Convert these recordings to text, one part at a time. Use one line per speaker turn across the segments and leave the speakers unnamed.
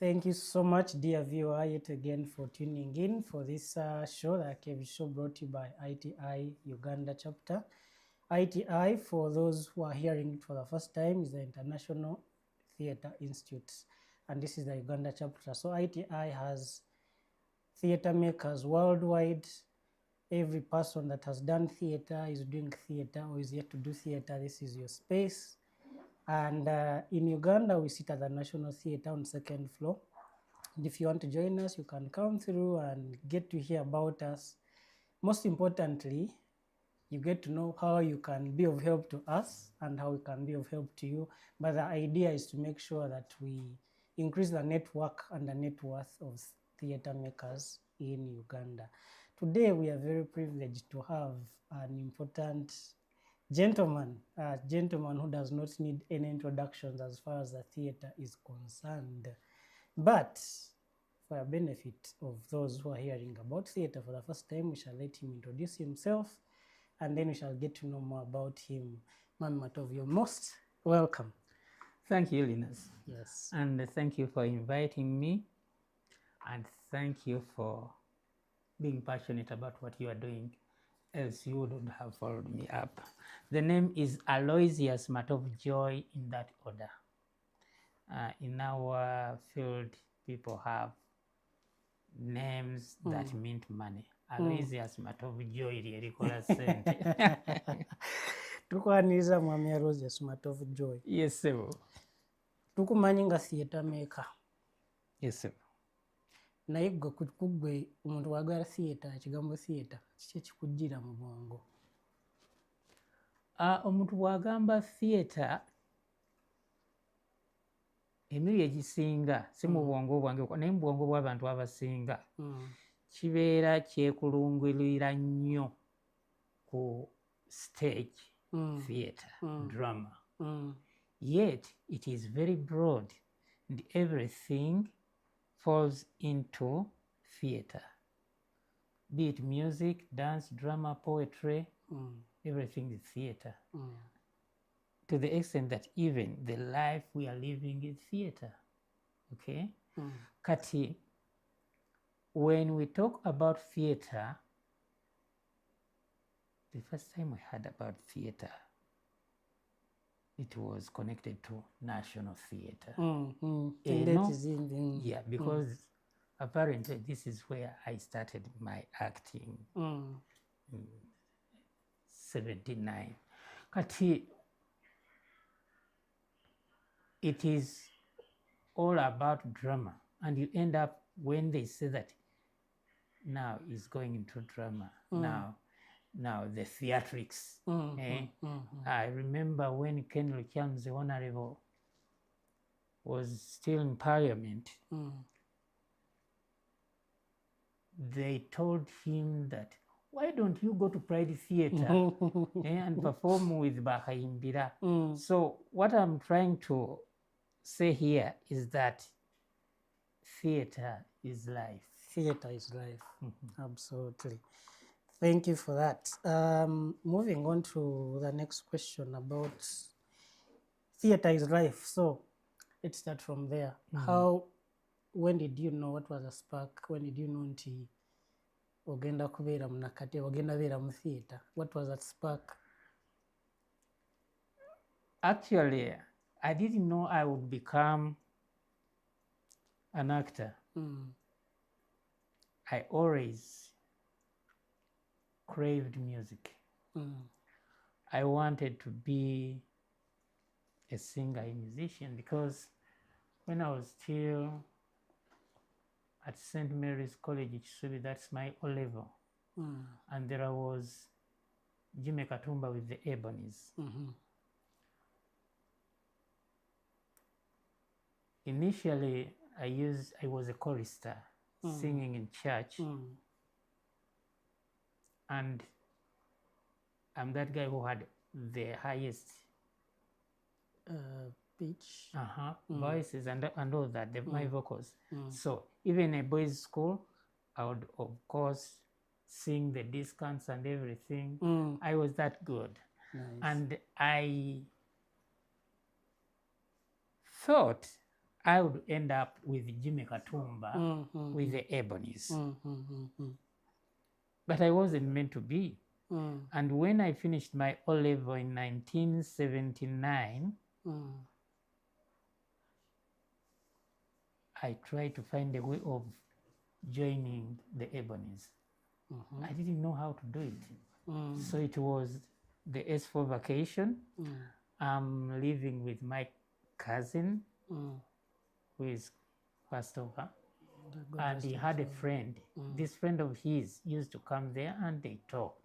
Thank you so much, dear viewer, yet again for tuning in for this show, the KV show brought to you by ITI Uganda chapter. ITI, for those who are hearing it for the first time, is the International Theatre Institute, and this is the Uganda chapter. So ITI has theatre makers worldwide. Every person that has done theatre, is doing theatre, or is yet to do theatre, this is your space. And in Uganda, we sit at the National Theatre on second floor. And if you want to join us, you can come through and get to hear about us. Most importantly, you get to know how you can be of help to us and how we can be of help to you. But the idea is to make sure that we increase the network and the net worth of theatre makers in Uganda. Today, we are very privileged to have an important gentleman, a gentleman who does not need any introductions as far as the theatre is concerned. But for the benefit of those who are hearing about theatre for the first time, we shall let him introduce himself, and then we shall get to know more about him. Man Matov, you're most welcome.
Thank you, Linus.
Yes.
And thank you for inviting me. And thank you for being passionate about what you are doing, else you wouldn't have followed me up. The name is Aloysius Matov Joy, in that order. In our field, people have names that mint money. Aloysius Matov Joy lyerikola sente.
Tukwaniriza mwami Aloysius Matov Joy.
Yes, sir.
Tukumanyi nga theatre maker.
Yes, sir.
Naye gwe kugwe omuntu wagala theatre, ekigambo theatre kiki ekikujjira mu bwongo?
Omuntu bw'agamba theatre, emiri egisinga si mu bwongo bwange naye mu bwongo bw'abantu abasinga kibeera kyekulungulira nnyo ku stage theatre, drama. Yet it is very broad and everything falls into theatre, be it music, dance, drama, poetry, everything is theatre. To the extent that even the life we are living is theatre. Okay? Kati, when we talk about theatre, the first time we heard about theatre, it was connected to National Theatre. Yeah, because apparently this is where I started my acting in 79. Kati, it is all about drama, and you end up, when they say that now is going into drama, now the theatrics. I remember when Ken Lucans, the Honorable, was still in Parliament, they told him that, why don't you go to Pride Theatre and perform with Bakayimbira? So what I'm trying to say here is that theatre is life.
Theatre is life. Absolutely. Thank you for that. Moving on to the next question about theatre is life. So let's start from there. When did you know, what was the spark? When did you know nti ogenda kubeera mu nakate, ogenda beera mu theatre? What was that spark?
Actually, I didn't know I would become an actor. I always craved music. I wanted to be a singer, a musician, because when I was still at St. Mary's College, Kisubi, that's my O level, and there was Jimmy Katumba with the Ebonies. Initially, I was a chorister, singing in church, and I'm that guy who had the highest
Pitch.
voices and all that, my vocals. So even in a boys' school, I would of course sing the discounts and everything. I was that good.
Nice.
And I thought I would end up with Jimmy Katumba with the Ebonies. But I wasn't meant to be. And when I finished my O-level in 1979, I tried to find a way of joining the Ebonies. I didn't know how to do it. So it was the S4 vacation. I'm living with my cousin, who is passed over. And he had a friend. This friend of his used to come there and they talk.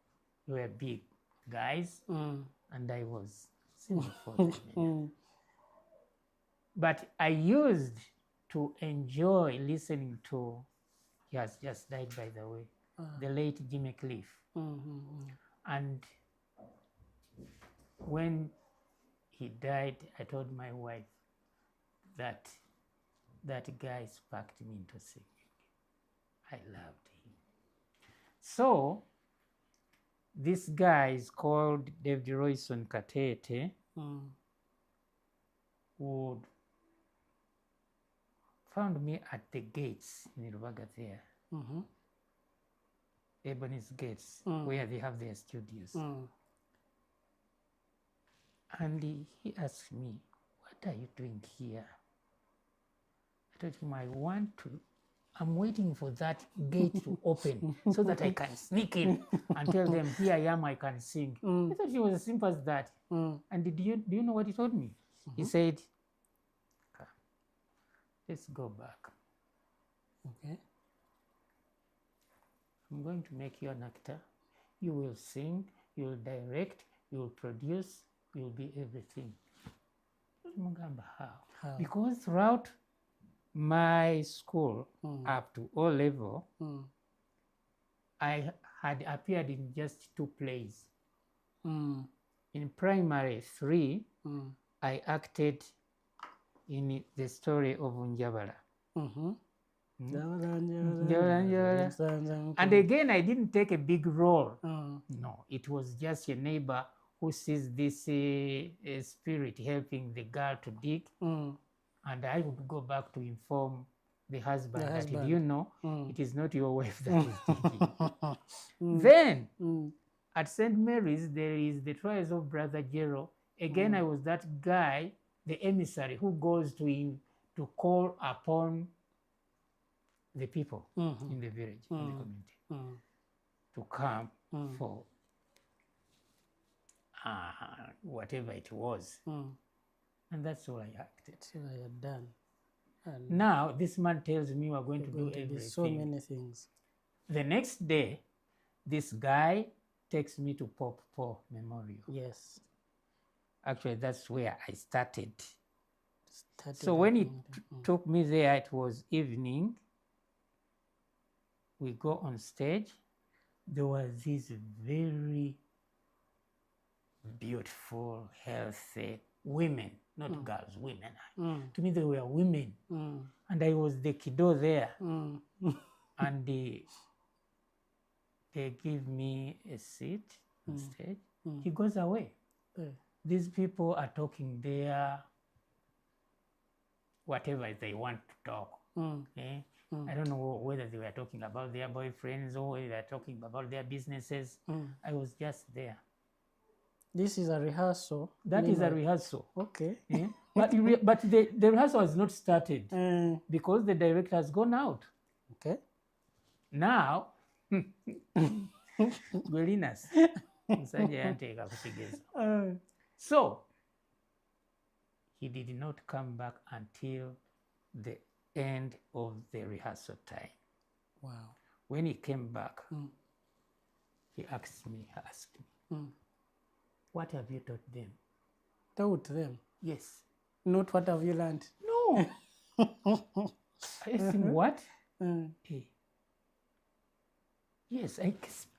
We were big guys, and I was single for them. But I used to enjoy listening to, he has just died, by the way, the late Jimmy Cliff. And when he died, I told my wife that that guy sparked me into singing. I loved him. So this guy is called David Royson Katete, who found me at the gates in Rubaga there, Ebony's Gates, where they have their studios. And he asked me, "What are you doing here?" I told him, I'm waiting for that gate to open so that I can sneak in and tell them, here I am, I can sing. I thought it was as simple as that. And do you know what he told me? He said, "Come, let's go back.
Okay.
I'm going to make you an actor. You will sing, you will direct, you will produce, you will be everything." How? Because throughout my school up to O-level, I had appeared in just 2 plays. In primary 3, I acted in the story of Njabala. And again, I didn't take a big role. No, it was just a neighbor who sees this spirit helping the girl to dig. And I would go back to inform the husband that, if you know, it is not your wife that is digging. Then, at St. Mary's, there is the Trials of Brother Jero. Again, I was that guy, the emissary, who goes to call upon the people in the village, in the community, to come for whatever it was. And that's all I acted.
So I had done. And
now, this man tells me we're going to do everything.
So many things.
The next day, this guy takes me to Pop Po Memorial.
Yes.
Actually, that's where I started. So when he took me there, it was evening. We go on stage. There were these very beautiful, healthy women, not girls, women. To me, they were women. And I was the kiddo there. And they give me a seat on stage. He goes away. These people are talking there, whatever they want to talk. Okay? I don't know whether they were talking about their boyfriends or whether they were talking about their businesses. I was just there.
This is a rehearsal?
That is a rehearsal.
Okay.
Yeah? But the rehearsal has not started because the director has gone out.
Okay.
Now, so he did not come back until the end of the rehearsal time.
Wow.
When he came back, he asked me, "What have you taught them?"
Taught them?
Yes.
Not what have you learned?
No. I asked him, "What?" Hey. Yes, I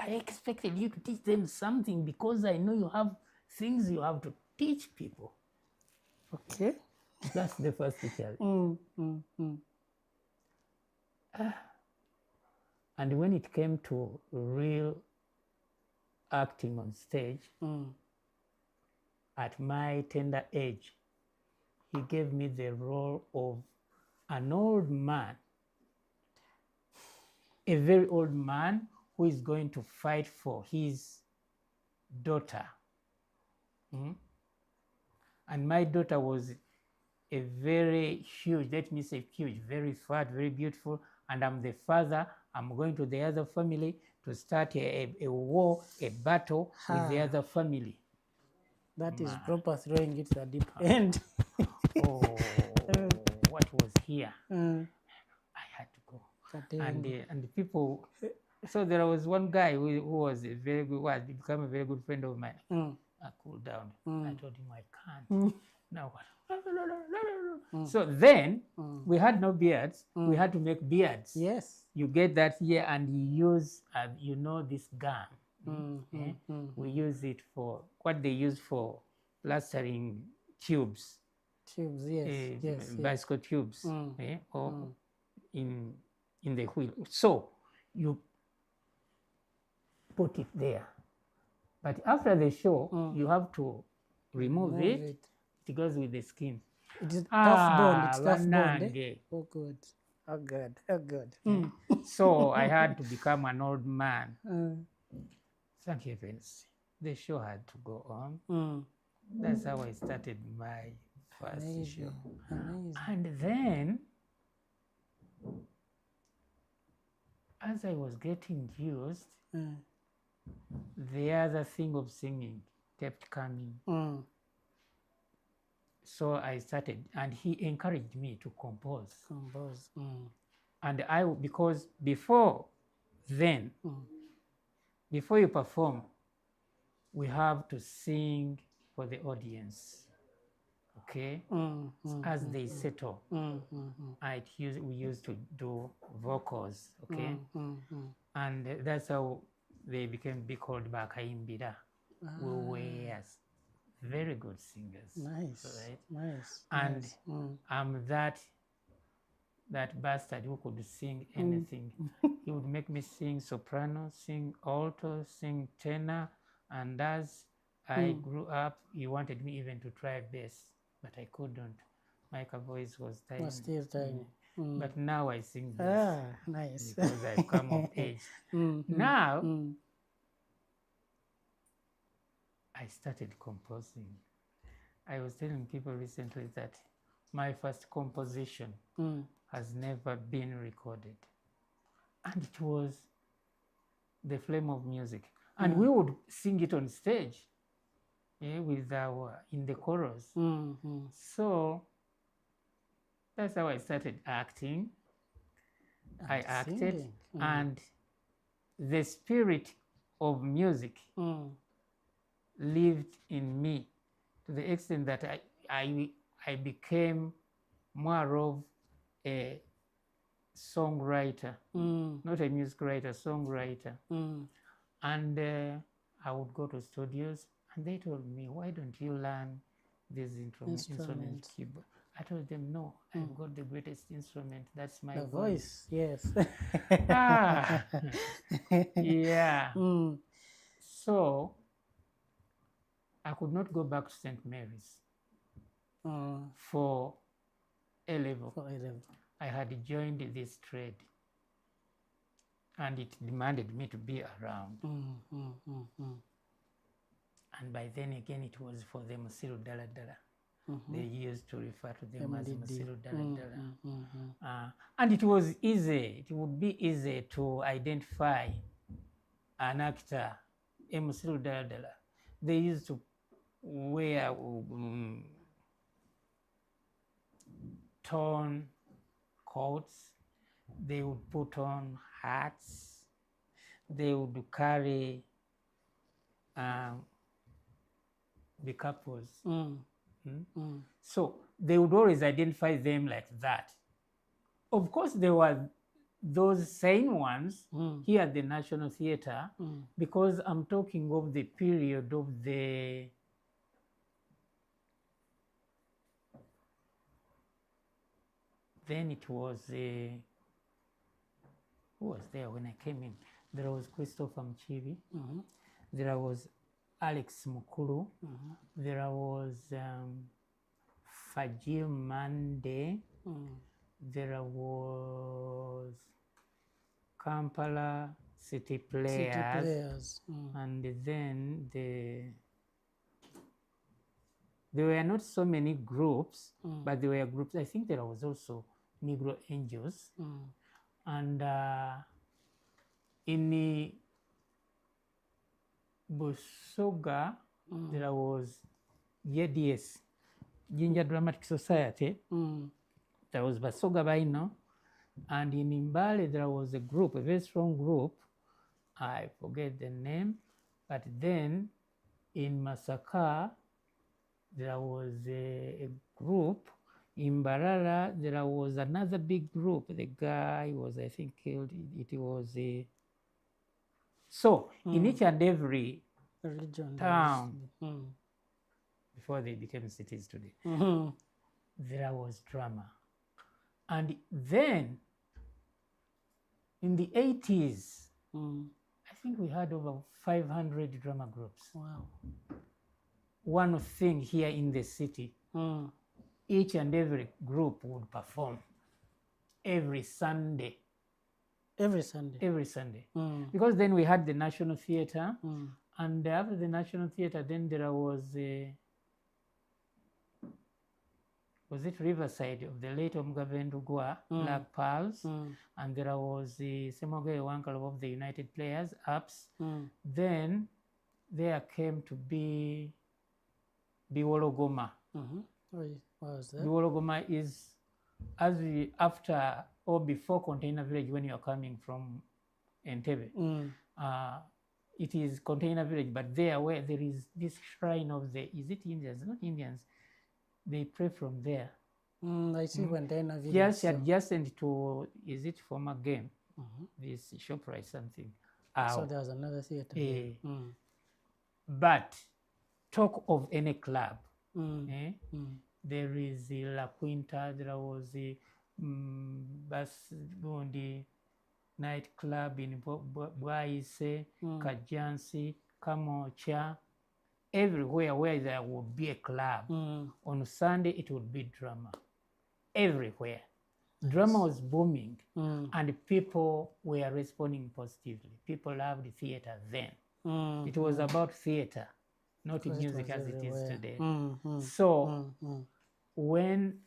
expected you to teach them something because I know you have things you have to teach people.
Okay.
That's the first challenge. And when it came to real acting on stage, at my tender age, he gave me the role of an old man, a very old man who is going to fight for his daughter. And my daughter was a very huge, let me say huge, very fat, very beautiful, and I'm the father. I'm going to the other family to start a war, a battle with the other family.
That is proper throwing it to the deep end.
Oh, what was here? I had to go. And the people, so there was one guy who was a very good, was become a very good friend of mine. I cooled down. I told him I can't. Now what? So then we had no beards. We had to make beards.
Yes.
You get that here, and you use, you know, this gum. We use it for what they use for plastering tubes.
Tubes, yes.
Bicycle tubes, or in the wheel. So you put it there. But after the show, you have to remove it. It goes with the skin.
It is tough bond. It's tough bond. Oh, good. Oh, good. Oh, good.
So I had to become an old man. Thank heavens. The show had to go on. That's how I started my first show. Amazing. And then, as I was getting used, the other thing of singing kept coming. So I started, and he encouraged me to compose. And because before then, before you perform, we have to sing for the audience, okay? As they settle. We used to do vocals, okay? And that's how they be called Bakaimbira. We were very good singers.
Nice, right? Nice.
And I'm that bastard who could sing anything. He would make me sing soprano, sing alto, sing tenor, and as I grew up, he wanted me even to try bass, but I couldn't. My voice was tiny.
Was still tiny.
But now I sing bass.
Nice.
Because I've come of age. Now, I started composing. I was telling people recently that my first composition has never been recorded. And it was The Flame of Music. And we would sing it on stage with in the chorus. So that's how I started acting. I acted, and the spirit of music lived in me to the extent that I became more of a songwriter, not a music writer, songwriter. And I would go to studios, and they told me, why don't you learn this instrument keyboard? I told them, no, I've got the greatest instrument. That's my voice.
Yes.
Yeah. So I could not go back to St. Mary's for A-level. I had joined this trade, and it demanded me to be around. And by then again, it was for the Musiru Dala Dala. They used to refer to them as Musiru Dala Dala. And it was easy. It would be easy to identify an actor, a Musiru Dala Dala. They used to wear torn coats. They would put on hats. They would carry the couples. So they would always identify them like that. Of course, there were those same ones here at the National Theatre, because I'm talking of the period of the then it was who was there when I came in? There was Christopher Mchivi. There was Alex Mukuru. There was Fajil Mande. there was Kampala City Players,
City Players.
and then there were not so many groups, but there were groups. I think there was also Negro Angels, and in the Busoga there was JDS, Ginger Dramatic Society. There was Basoga Baino, and in Mbale there was a group, a very strong group. I forget the name, but then in Masaka there was a group. In Barara there was another big group. The guy was, I think, killed. It was a so in each and every
Religion
town before they became cities today, there was drama. And then in the 80s, I think we had over 500 drama groups.
Wow.
One thing here in the city, each and every group would perform every Sunday.
Every Sunday? Every Sunday.
Because then we had the National Theatre, and after the National Theatre, then there was it Riverside of the late Omugabe Ndugwa, Black Pearls, and there was the Semoge Wankalo of the United Players, Ups. Then there came to be Biwologoma.
What was that?
Biwologoma is after or before Container Village when you are coming from Entebbe. It is Container Village, but there where there is this shrine of the, is it Indians? Not Indians. They pray from there.
I see Container Village.
Just adjacent to, is it former game? This ShopRite something.
So there's another theater.
But talk of any club. There is the La Quinta, there was the Basgondi nightclub in Bwaise, Kajansi, Kamocha, everywhere where there would be a club. On Sunday it would be drama. Everywhere. Drama was booming, and people were responding positively. People loved theater then. It was about theater, not music as it is today. So when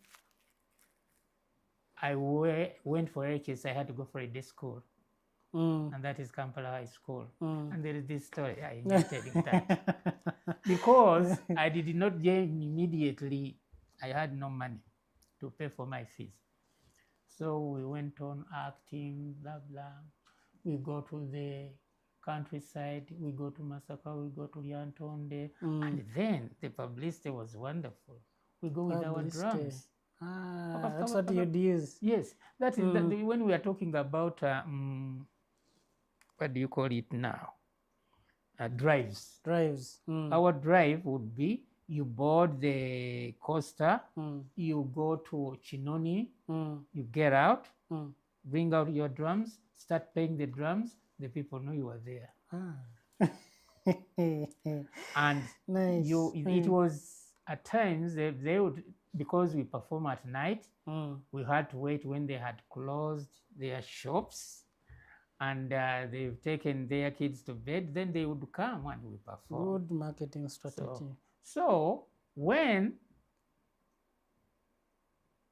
I went for HS, I had to go for a day school, and that is Kampala High School. And there is this story, I enjoyed telling that. Because I did not join immediately, I had no money to pay for my fees. So we went on acting, blah, blah. We go to the countryside, we go to Masaka, we go to Lyantonde, and then the publicity was wonderful. We go with our drums.
That's what you'd use.
Yes, that is when we are talking about, what do you call it now? Drives.
Drives.
Our drive would be, you board the coaster, you go to Chinoni, you get out, bring out your drums, start playing the drums, the people know you are there. And
nice.
It was at times they would, because we perform at night, we had to wait when they had closed their shops and they've taken their kids to bed, then they would come and we perform.
Good marketing strategy.
So when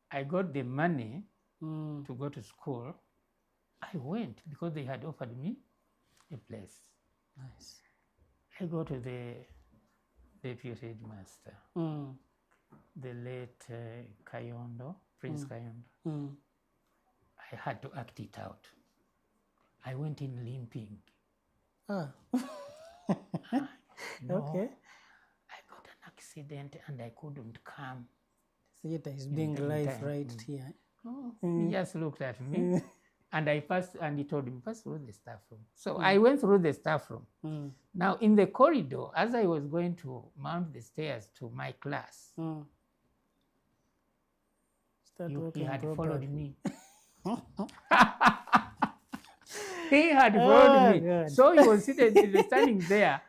I got the money to go to school, I went because they had offered me a place.
Nice.
I go to the deputy headmaster, the late Kayondo, Prince Kayondo. I had to act it out. I went in limping.
No, okay.
I got an accident and I couldn't come.
Theater is being live right here.
He just looked at me and I passed, and he told me, pass through the staff room. So I went through the staff room. Now in the corridor, as I was going to mount the stairs to my class, he had followed me. He had followed me. God. So he was standing there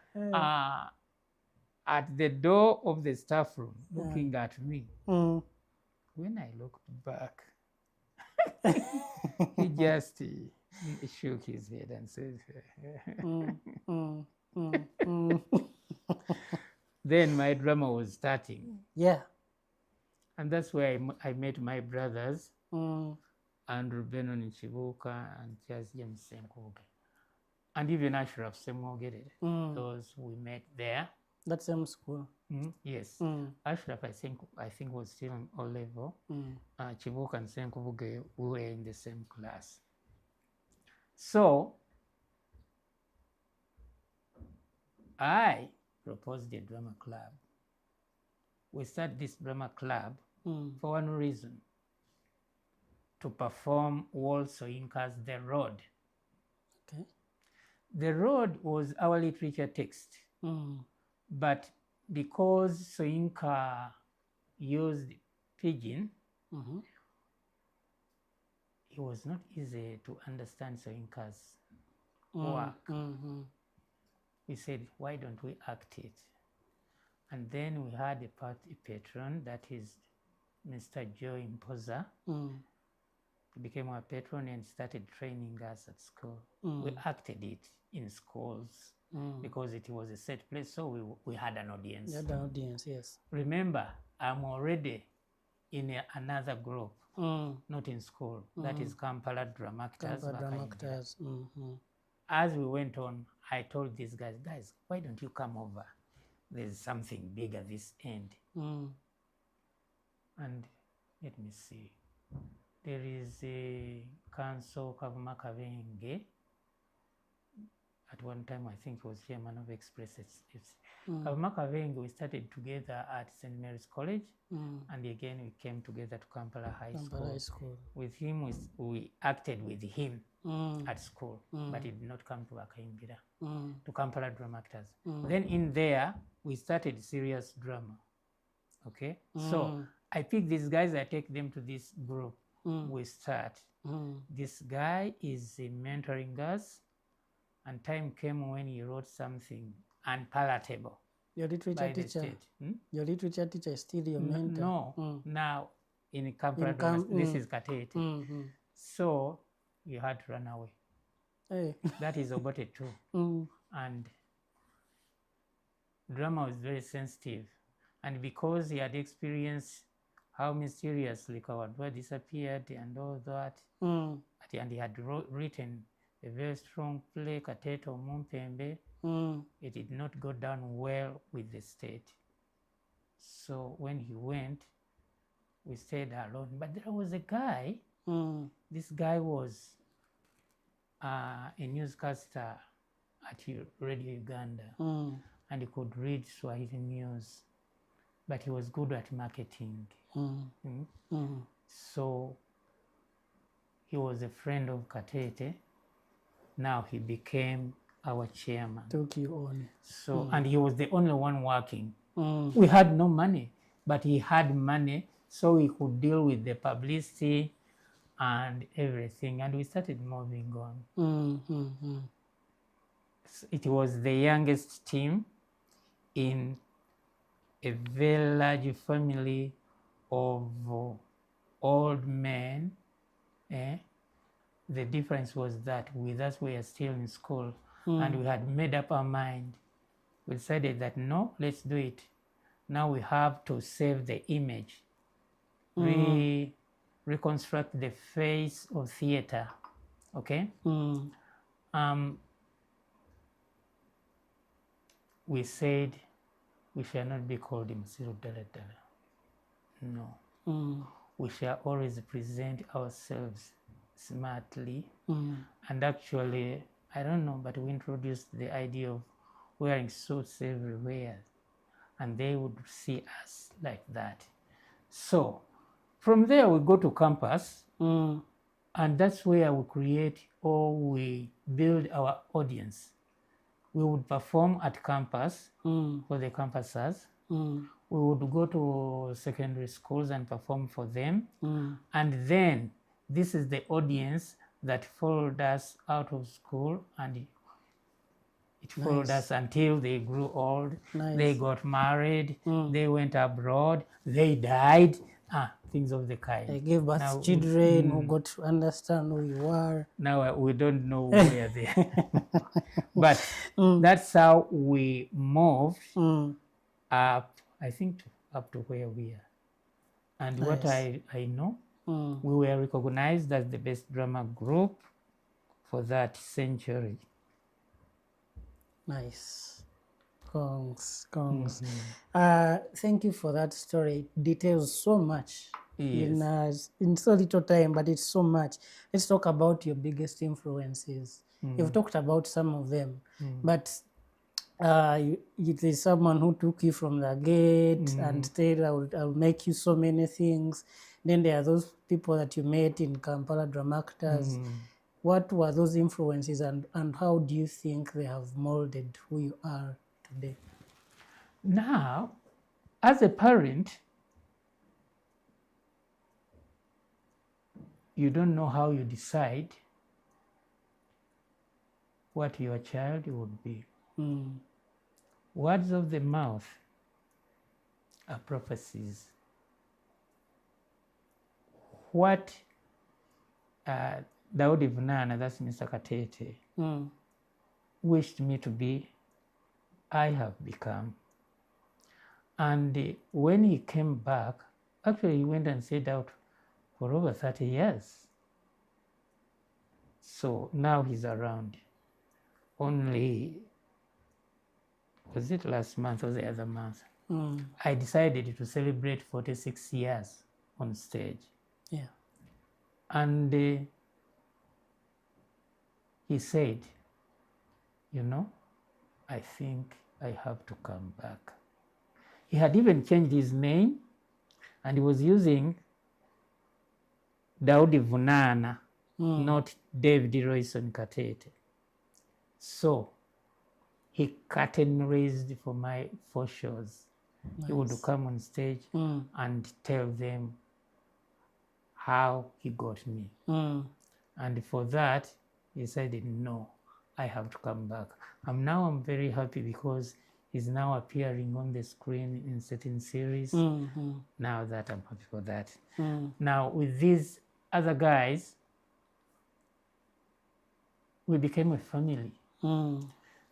at the door of the staff room, looking at me. When I looked back, He just shook his head and said, Then my drama was starting.
Yeah.
And that's where I met my brothers, Andrew Benon Chibuka and Charles James Senkoge. And even Ashraf Semogere. Those we met there.
That same school.
Yes. Ashraf, I think was still on O level. Chibuka and Senkoge, we were in the same class. So I proposed a drama club. We started this drama club for one reason: to perform Wall Soyinka's The Road.
Okay. The
Road was our literature text, but because Soyinka used pidgin, it was not easy to understand Soyinka's work. We said, why don't we act it? And then we had a patron, that is Mr. Joe Impoza. He became our patron and started training us at school. We acted it in schools because it was a set place, so we had an audience.
You had an audience, yes.
Remember, I'm already in another group, not in school. That is Kampala Drama Actors. As we went on, I told these guys, why don't you come over? There's something big at this end. And let me see. There is a council, Kavuma Kavenge. At one time, I think he was chairman of Express. Kavuma Kavenge, we started together at St. Mary's College. And again, we came together to Kampala High School. With him, we acted with him at school, but he did not come to Akayimbira, to Kampala Drama Actors. Then in there, we started serious drama. Okay? So I pick these guys, I take them to this group. We start. This guy is mentoring us, and time came when he wrote something unpalatable.
Your literature teacher? Your literature teacher is still your mentor?
No, now in Kampala, this is Katete. So you had to run away. Hey. That is Obote too. And drama was very sensitive. And because he had experienced how mysteriously Kawadwa disappeared and all that, and he had written a very strong play, Kateto Mumpembe, it did not go down well with the state. So when he went, we stayed alone. But there was a guy, this guy was a newscaster at Radio Uganda, and he could read Swahili news, but he was good at marketing. So he was a friend of Katete. Now he became our chairman.
Took you on.
So, and he was the only one working. We had no money, but he had money, so we could deal with the publicity and everything, and we started moving on. It was the youngest team in a very large family of old men. The difference was that with us, we are still in school, and we had made up our mind. We decided that no, let's do it. Now we have to save the image, reconstruct the face of theater. Okay? We said we shall not be called Msiru Daladala. No. We shall always present ourselves smartly. And actually, I don't know, but we introduced the idea of wearing suits everywhere, and they would see us like that. So from there we go to campus, and that's where we create or we build our audience. We would perform at campus for the campusers. We would go to secondary schools and perform for them. And then this is the audience that followed us out of school, and it followed us until they grew old. They got married, they went abroad, they died, things of the kind.
I gave birth
Now,
to children who got to understand who you are.
Now we don't know where they are. But that's how we moved up, I think, up to where we are. And what I know, we were recognized as the best drama group for that century.
Nice. Kongs. Thank you for that story. It details so much in so little time, but it's so much. Let's talk about your biggest influences. You've talked about some of them, but there's someone who took you from the gate and said, I'll make you so many things. Then there are those people that you met in Kampala Drama Actors. What were those influences, and how do you think they have molded who you are today?
Now, as a parent, you don't know how you decide what your child would be. Words of the mouth are prophecies. What Daudi Vunana, that's Mr. Katete, wished me to be, I have become. And when he came back, actually he went and stayed out for over 30 years. So now he's around. Only, was it last month or the other month? I decided to celebrate 46 years on stage.
Yeah.
And he said, you know, I think I have to come back. He had even changed his name, and he was using Daudi Vunana, not David Royson Katete. So he curtain raised for my 4 shows. Nice. He would come on stage and tell them how he got me. And for that, he said, no, I have to come back. I'm very happy because he's now appearing on the screen in certain series. Now that I'm happy for that. Now with these other guys, we became a family.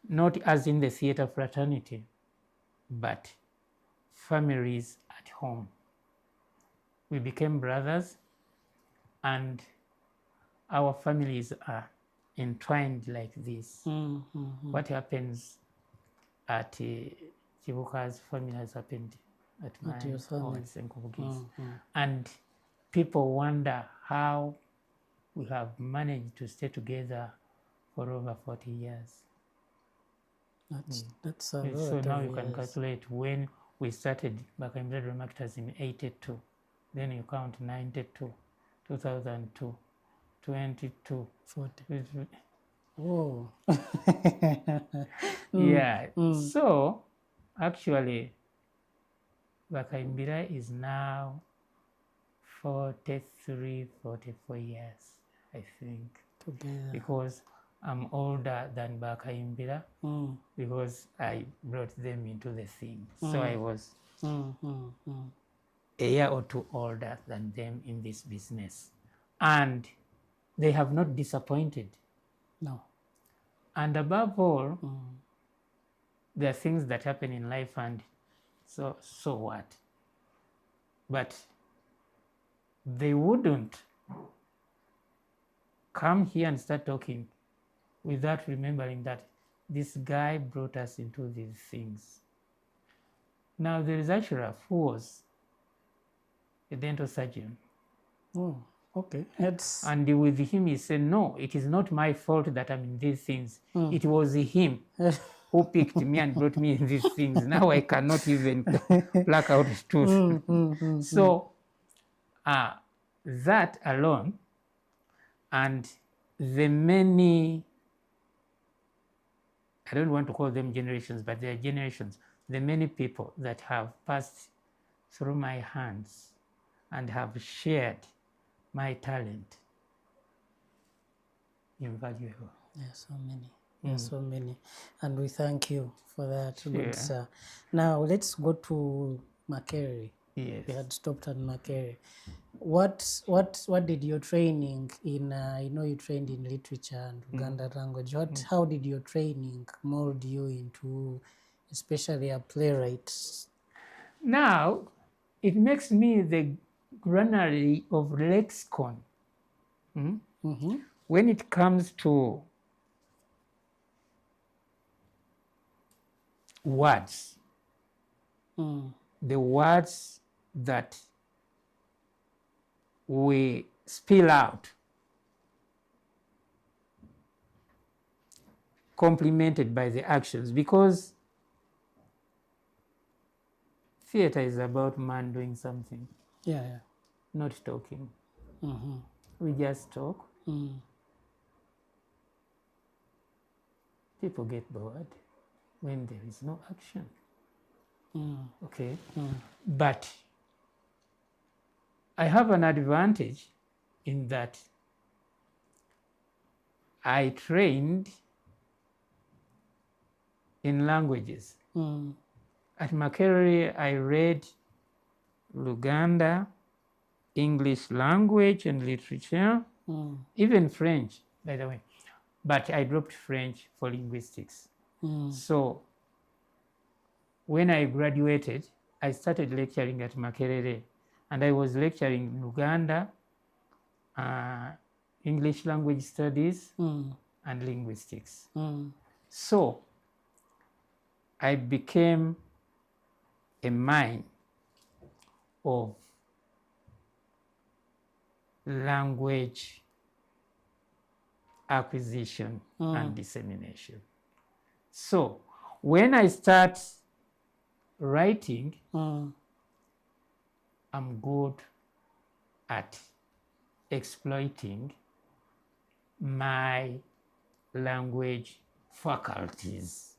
Not as in the theater fraternity, but families at home. We became brothers, and our families are entwined like this. What happens at Chibuka's family has happened at mine or at Senkubugi's. And people wonder how we have managed to stay together for over 40 years.
That's a lot.
So now you can calculate when we started Bakaimbira Drama Actors in 82. Then you count 92, 2002, 22, 40.
Oh.
Yeah. So actually, Bakaimbira is now 43, 44 years, I think. Together. Because I'm older than Bakaimbira because I brought them into the thing. So I was a year or two older than them in this business. And they have not disappointed.
No.
And above all, there are things that happen in life, and so what? But they wouldn't come here and start talking without remembering that this guy brought us into these things. Now there is Ashraf, who was a dental surgeon.
Oh, okay.
And with him he said, no, it is not my fault that I'm in these things. It was him who picked me and brought me in these things. Now I cannot even pluck out his tooth. So that alone, and the many, I don't want to call them generations, but they are generations, the many people that have passed through my hands and have shared my talent, invaluable.
There are so many. There are so many. And we thank you for that.
Sure.
Now let's go to Makerere.
Yes.
You had stopped at Makerere. What did your training in? I know you trained in literature and Uganda language. How did your training mold you into, especially a playwright?
Now, it makes me the granary of lexicon. When it comes to words, the words that we spill out, complemented by the actions, because theater is about man doing something, not talking. We just talk. People get bored when there is no action. Okay, but I have an advantage in that I trained in languages. At Makerere, I read Luganda, English language and literature, even French, by the way. But I dropped French for linguistics. So when I graduated, I started lecturing at Makerere, and I was lecturing Luganda, English language studies, and linguistics. So I became a mine of language acquisition and dissemination. So when I start writing, I'm good at exploiting my language faculties.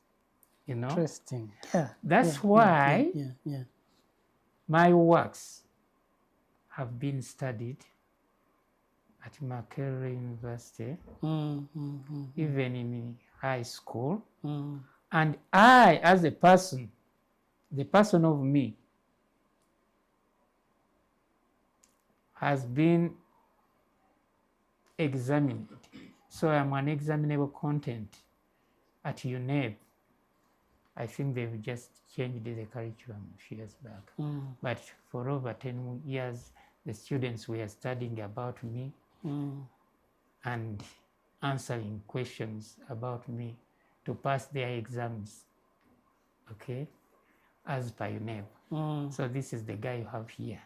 You know?
Interesting.
That's why my works have been studied at Makerere University, even in high school. And I, as a person, the person of me, has been examined. So I'm an examinable content at UNEB. I think they've just changed the curriculum a few years back. But for over 10 years, the students were studying about me and answering questions about me to pass their exams, okay, as per UNEB. So this is the guy you have here.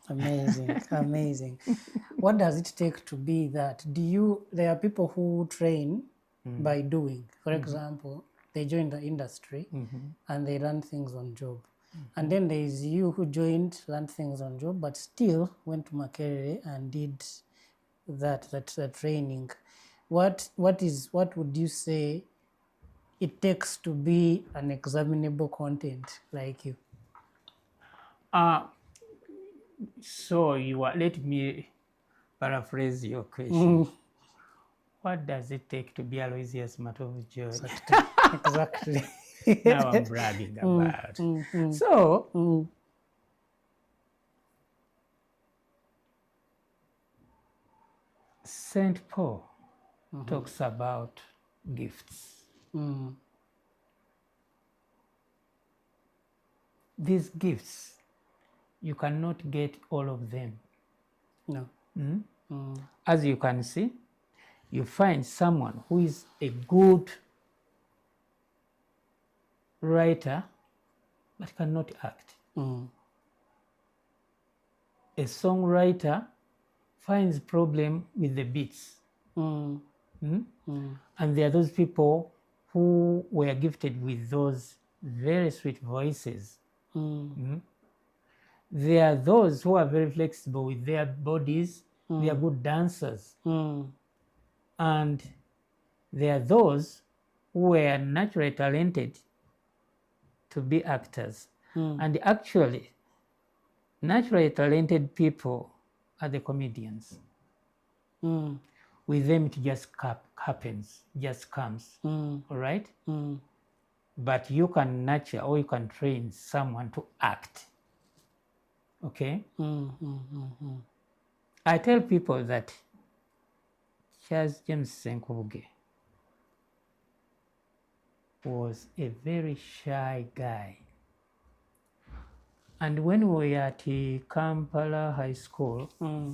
Amazing, amazing. What does it take to be that? There are people who train by doing. For example, they join the industry and they learn things on job. And then there is you who joined, learned things on job, but still went to Makerere and did that training. What would you say it takes to be an examinable content like you?
So let me paraphrase your question. What does it take to be Aloysius Matovu George?
Exactly.
Now I'm bragging about. So St. Paul talks about gifts. These gifts, you cannot get all of them.
No.
As you can see, you find someone who is a good writer but cannot act. A songwriter finds problem with the beats. And there are those people who were gifted with those very sweet voices. There are those who are very flexible with their bodies. They are good dancers. And there are those who were naturally talented to be actors. And actually, naturally talented people are the comedians. With them, it just happens, just comes. All right? But you can nurture or you can train someone to act. Okay? I tell people that Charles James Senkubuge was a very shy guy. And when we were at Kampala High School,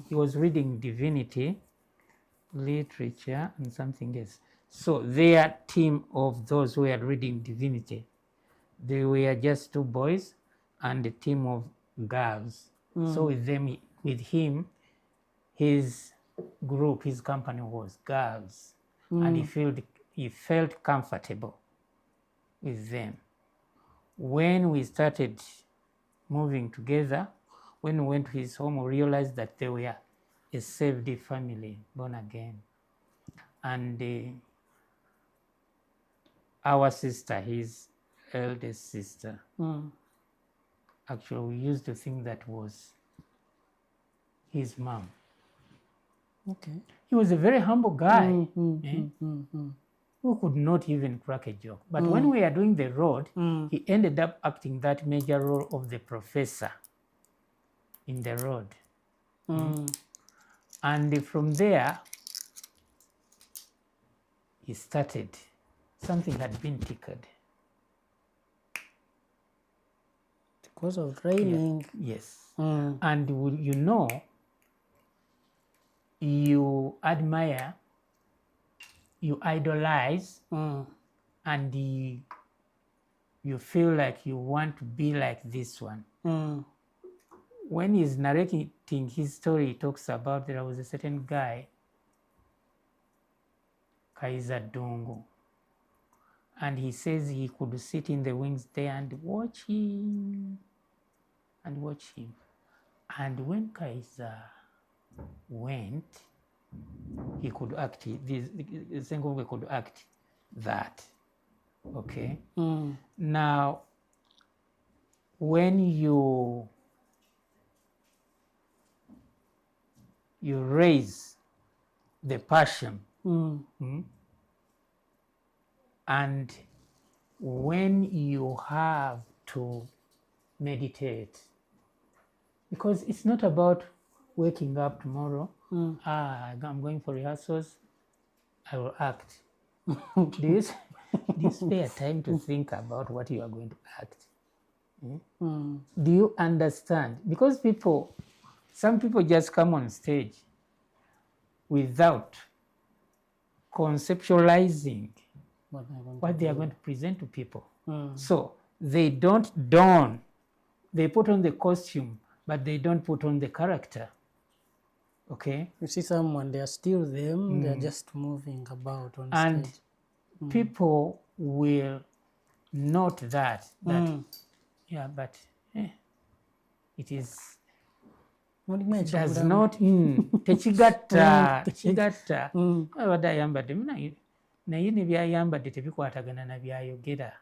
he was reading divinity, literature, and something else. So their team of those who were reading divinity, they were just 2 boys and a team of girls. So with him, his group, his company was girls, and he felt comfortable with them. When we started moving together, when we went to his home, we realized that they were a saved family, born again. And our sister, his eldest sister, actually we used to think that was his mom.
Okay.
He was a very humble guy who could not even crack a joke. But when we are doing the road, he ended up acting that major role of the professor in the road. And from there, he started. Something had been tickled.
Because of training.
Yeah. Yes. And you know, you admire, you idolize, and you feel like you want to be like this one. When he's narrating his story, he talks about there was a certain guy, Kaiser Dungu, and he says he could sit in the wings there and watch him. And when Kaiser went, he could act, Senkubuge could act that. Okay? Now, when you raise the passion, and when you have to meditate, because it's not about waking up tomorrow, I'm going for rehearsals, I will act. Do you spare time to think about what you are going to act? Do you understand? Because some people just come on stage without conceptualizing what they are going to present to people. So they don't don, they put on the costume, but they don't put on the character. Okay?
You see someone, they are still them, they're just moving about on
and
stage.
People will note that yeah, but it does not tekigatta abadde ayambadde naye ne byayambadde tebikwatagana na byayogera.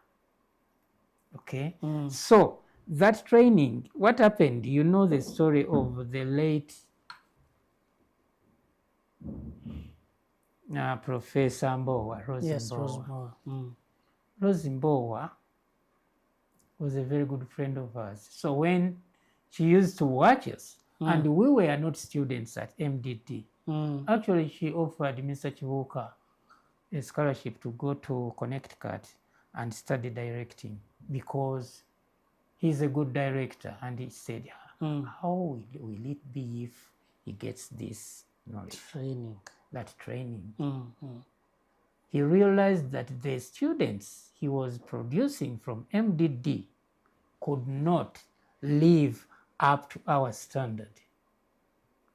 Okay? So that training, what happened, you know the story of the late Professor Mbowa, Rose
Yes,
Mbowa.
Rose.
Rose Mbowa was a very good friend of ours. So when she used to watch us, and we were not students at MDT, actually she offered Mr. Chibuka a scholarship to go to Connecticut and study directing, because he's a good director. And he said, how will it be if he gets this knowledge? Training. He realized that the students he was producing from MDD could not live up to our standard,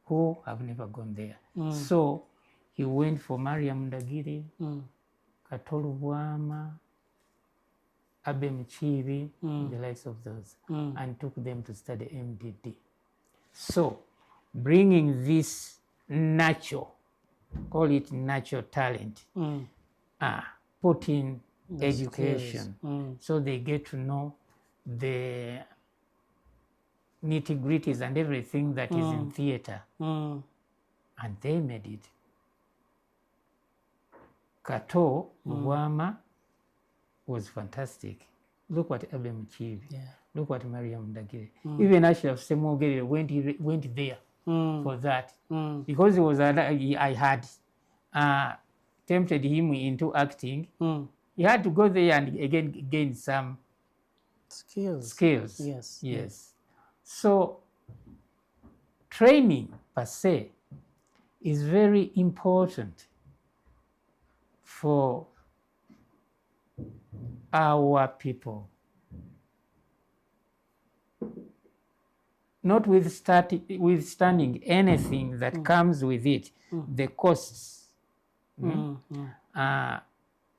who have never gone there. So he went for Mariam Ndagiri, Katolu Bwama, Abe Mchibi, the likes of those, and took them to study MDD. So bringing this natural, call it natural talent, put in education, so they get to know the nitty-gritties and everything that is in theater, and they made it. Kato Bwama was fantastic. Look what Abe Mchibi. Look what Mariam Dagire. Even Ashraf Semogere went there for that. Because he was, I had tempted him into acting. He had to go there and again gain some skills. Yes. So training per se is very important for our people. Notwithstanding anything that comes with it, the costs.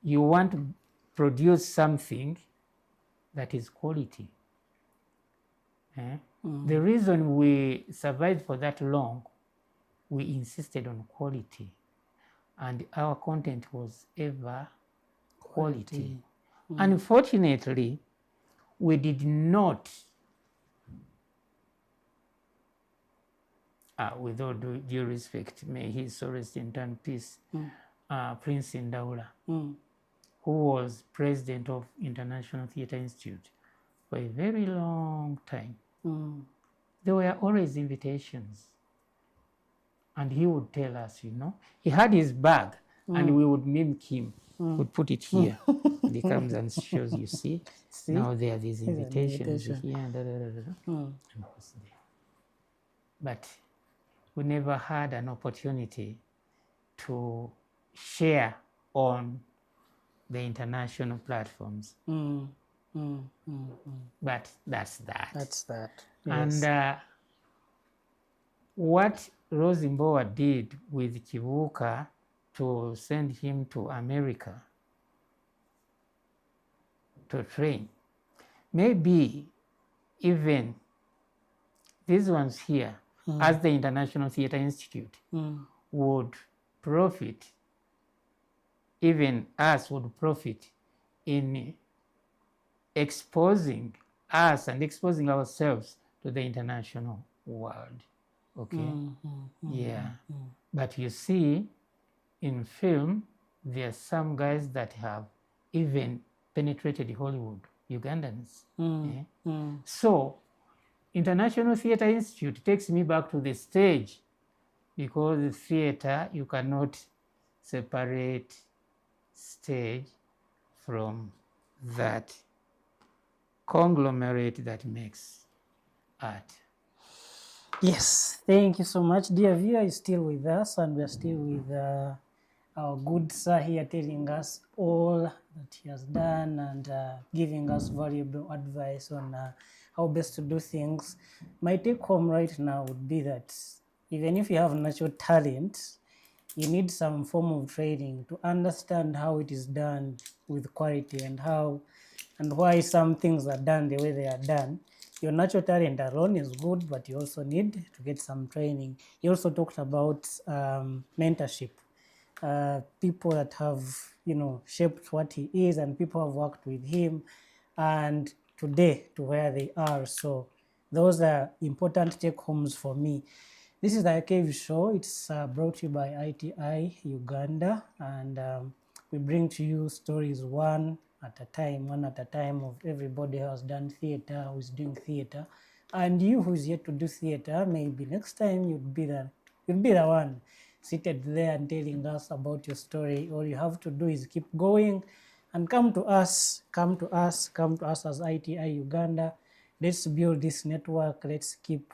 You want to produce something that is quality. The reason we survived for that long, we insisted on quality, and our content was ever quality. Unfortunately, we did not, with all due respect, may his soul rest in peace, Prince Ndaula, who was president of International Theatre Institute for a very long time. There were always invitations. And he would tell us, he had his bag and we would mimic him. Would put it here. And he comes and shows you, see? Now there are these invitations here. And was there. But we never had an opportunity to share on the international platforms. But that's that.
That's that.
Yes. And what Rosimbowa did with Kivuka to send him to America to train, maybe even these ones here, as the International Theatre Institute, would profit, even us would profit in exposing us and exposing ourselves to the international world. Okay? But you see, in film, there are some guys that have even penetrated Hollywood, Ugandans. So, International Theatre Institute takes me back to the stage, because the theatre, you cannot separate stage from that conglomerate that makes art.
Yes, thank you so much. Dear viewer is still with us, and we are still with our good sir here telling us all that he has done and giving us valuable advice on how best to do things. My take home right now would be that even if you have natural talent, you need some form of training to understand how it is done with quality and why some things are done the way they are done. Your natural talent alone is good, but you also need to get some training. You also talked about mentorship. People that have, shaped what he is, and people have worked with him, and today to where they are. So those are important take-homes for me. This is the Archive Show. It's brought to you by ITI Uganda, and we bring to you stories one at a time of everybody who has done theatre, who is doing theatre, and you who is yet to do theatre. Maybe next time you'd be the one seated there and telling us about your story. All you have to do is keep going and come to us as ITI Uganda. Let's build this network. Let's keep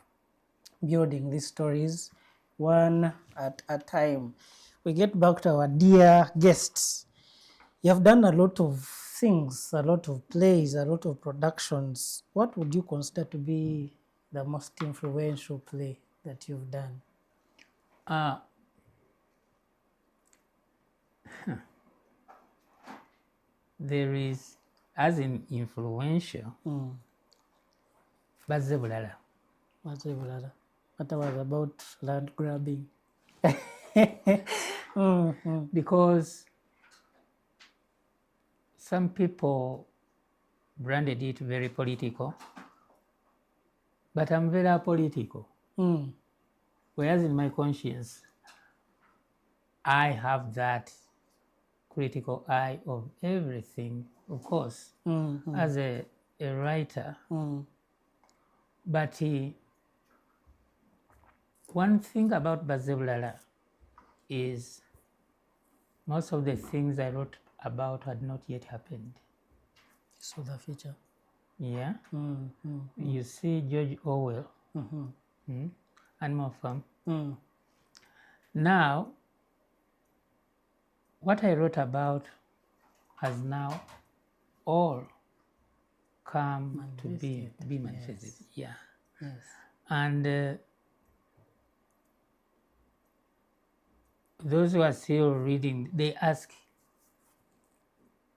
building these stories one at a time. We get back to our dear guests. You have done a lot of things, a lot of plays, a lot of productions. What would you consider to be the most influential play that you've done?
There is, as in influential, Bazebulala.
What was about land grabbing?
Because some people branded it very political, but I'm very apolitical. Whereas in my conscience, I have that critical eye of everything. Of course, as a writer, But one thing about Bazebulala is most of the things I wrote about had not yet happened.
So the future.
Yeah.
Mm-hmm.
You see George Orwell, Animal Farm. Now, what I wrote about has now all come to be manifested.
Yes.
Yeah.
Yes.
And those who are still reading, they ask,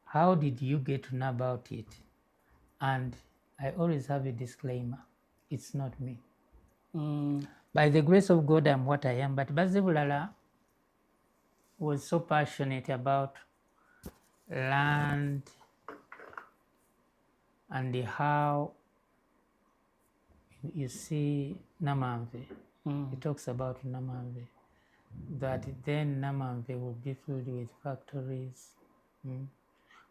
how did you get to know about it? And I always have a disclaimer. It's not me. By the grace of God, I'm what I am. But Bazebulala was so passionate about land and how you see Namamve. He talks about Namamve, that then Namamve will be filled with factories.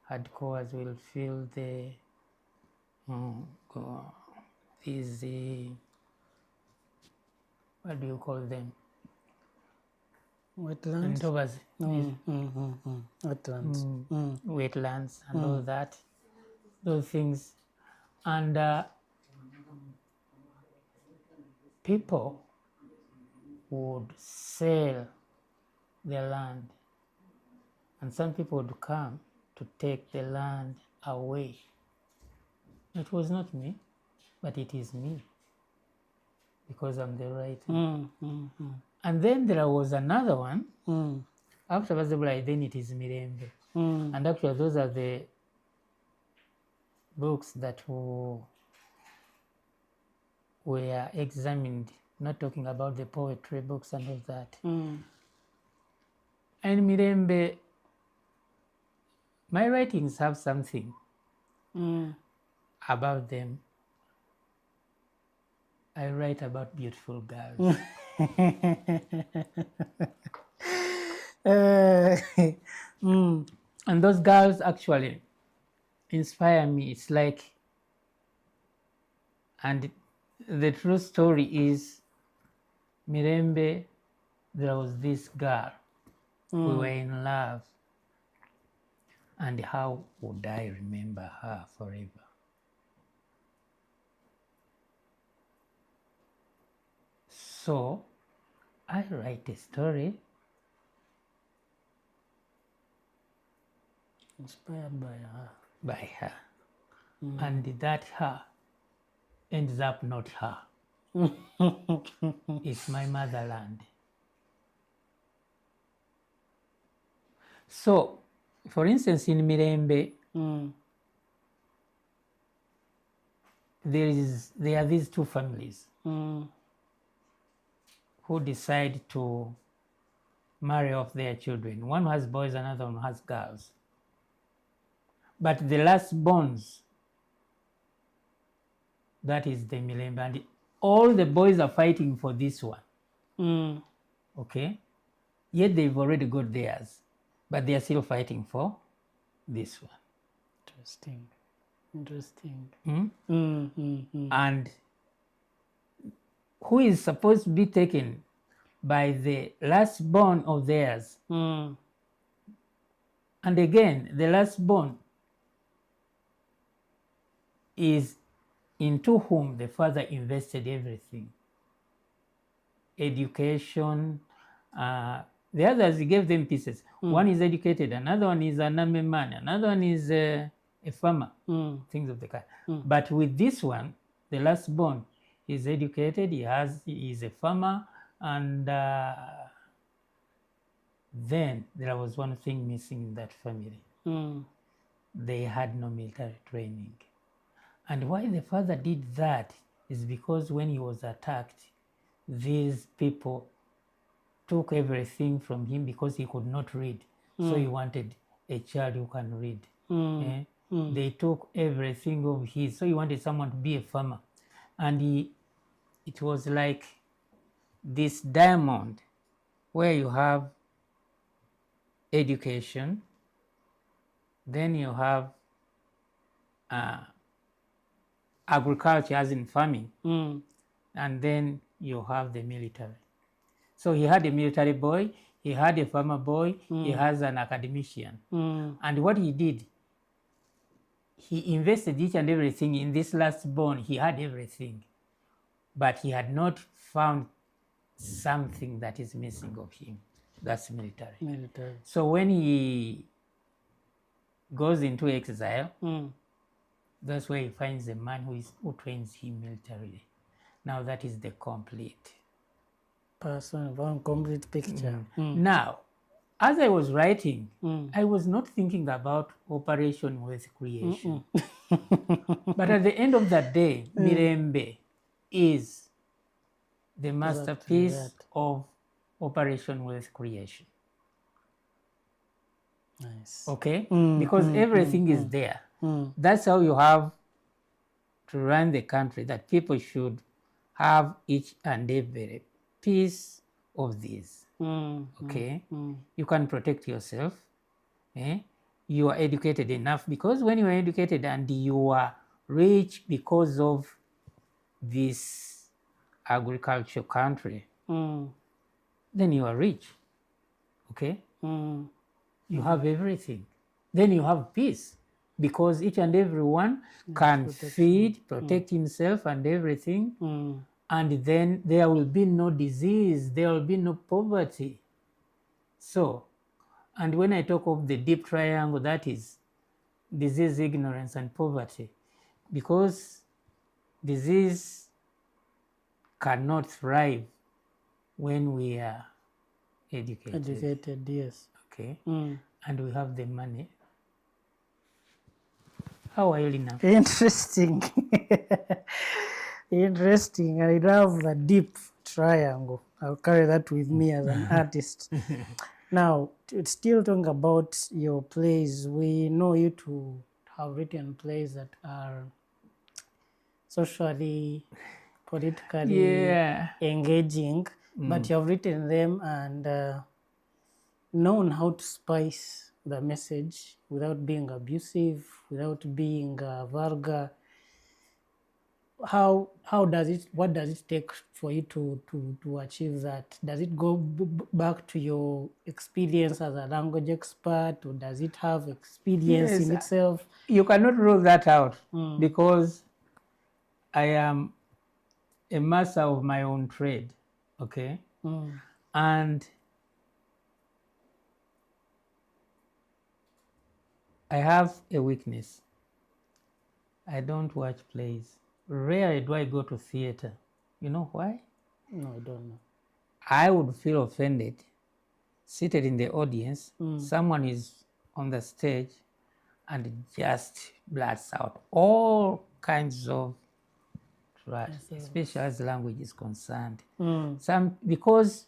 Hardcores will fill the these what do you call them?
Wetlands. Wetlands.
Wetlands and all that, those things, and people would sell their land, and some people would come to take the land away. It was not me, but it is me, because I'm the writer. And then there was another one. After Bazebulala, then it is Mirembe. And actually, those are the books that were examined, not talking about the poetry books and all that. And Mirembe, my writings have something about them. I write about beautiful girls. And those girls actually inspire me. It's like, and the true story is, Mirembe, there was this girl. We were in love. And how would I remember her forever? So I write a story
Inspired by her.
By her. And that her ends up not her. It's my motherland. So, for instance, in Mirembe, there are these two families who decide to marry off their children. One has boys, another one has girls. But the last bonds, that is the Mirembe, and all the boys are fighting for this one. Okay? Yet they've already got theirs, but they are still fighting for this one.
Interesting.
And who is supposed to be taken by the last born of theirs? And again, the last born is into whom the father invested everything. Education, the others, he gave them pieces. One is educated, another one is an army man, another one is a farmer, things of the kind. But with this one, the last born is educated, he is a farmer, and then there was one thing missing in that family. They had no military training. And why the father did that is because when he was attacked, these people took everything from him because he could not read. So he wanted a child who can read. They took everything of his. So he wanted someone to be a farmer. And it was like this diamond where you have education, then you have agriculture as in farming, and then you have the military. So he had a military boy, he had a farmer boy, he has an academician. And what he did, he invested each and everything in this last born. He had everything, but he had not found something that is missing of him. That's military. So when he goes into exile, that's where he finds a man who trains him militarily. Now that is the complete
person, one complete picture.
Now, as I was writing, I was not thinking about Operation Wealth Creation. But at the end of the day, Mirembe is the masterpiece of Operation Wealth Creation.
Nice.
Okay? Because everything is there. That's how you have to run the country, that people should have each and every piece of these. Okay? You can protect yourself. You are educated enough, because when you are educated and you are rich because of this agricultural country, then you are rich. Okay? You have everything. Then you have peace, because each and everyone can feed, protect himself and everything. And then there will be no disease, there will be no poverty. So, and when I talk of the deep triangle, that is disease, ignorance, and poverty, because disease cannot thrive when we are educated.
Educated, yes.
Okay. And we have the money. How are you, Lina?
Interesting. Interesting. I love the deep triangle. I'll carry that with me as an artist. Now, still talking about your plays, we know you to have written plays that are socially, politically engaging, but you have written them and known how to spice the message without being abusive, without being vulgar. How does it, what does it take for you to achieve that? Does it go back to your experience as a language expert, or does it have experience in itself?
You cannot rule that out, because I am a master of my own trade, okay? And I have a weakness. I don't watch plays. Rarely do I go to theater. You know why?
No, I don't know.
I would feel offended, seated in the audience, someone is on the stage and just blurts out all kinds of trash, especially as language is concerned. Because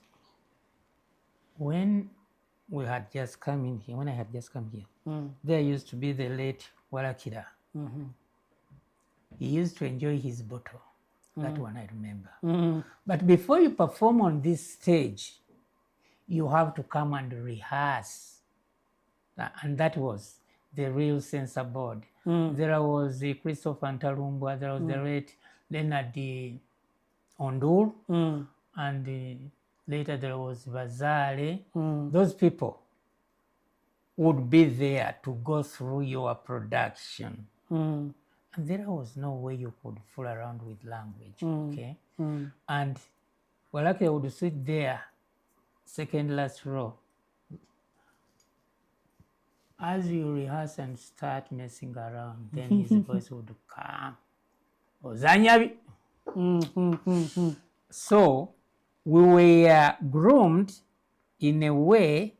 when we had just come in here, when I had just come here, there used to be the late Warakira. He used to enjoy his bottle. That one I remember. But before you perform on this stage, you have to come and rehearse. And that was the real censor board. There was the Christopher Ntalumbwa, there was the late Leonard Ondur, and later there was Bazale. Those people would be there to go through your production. And there was no way you could fool around with language, okay? And Walake would sit there, second last row. As you rehearse and start messing around, then his voice would come. Ozanyabi. So we were groomed in a way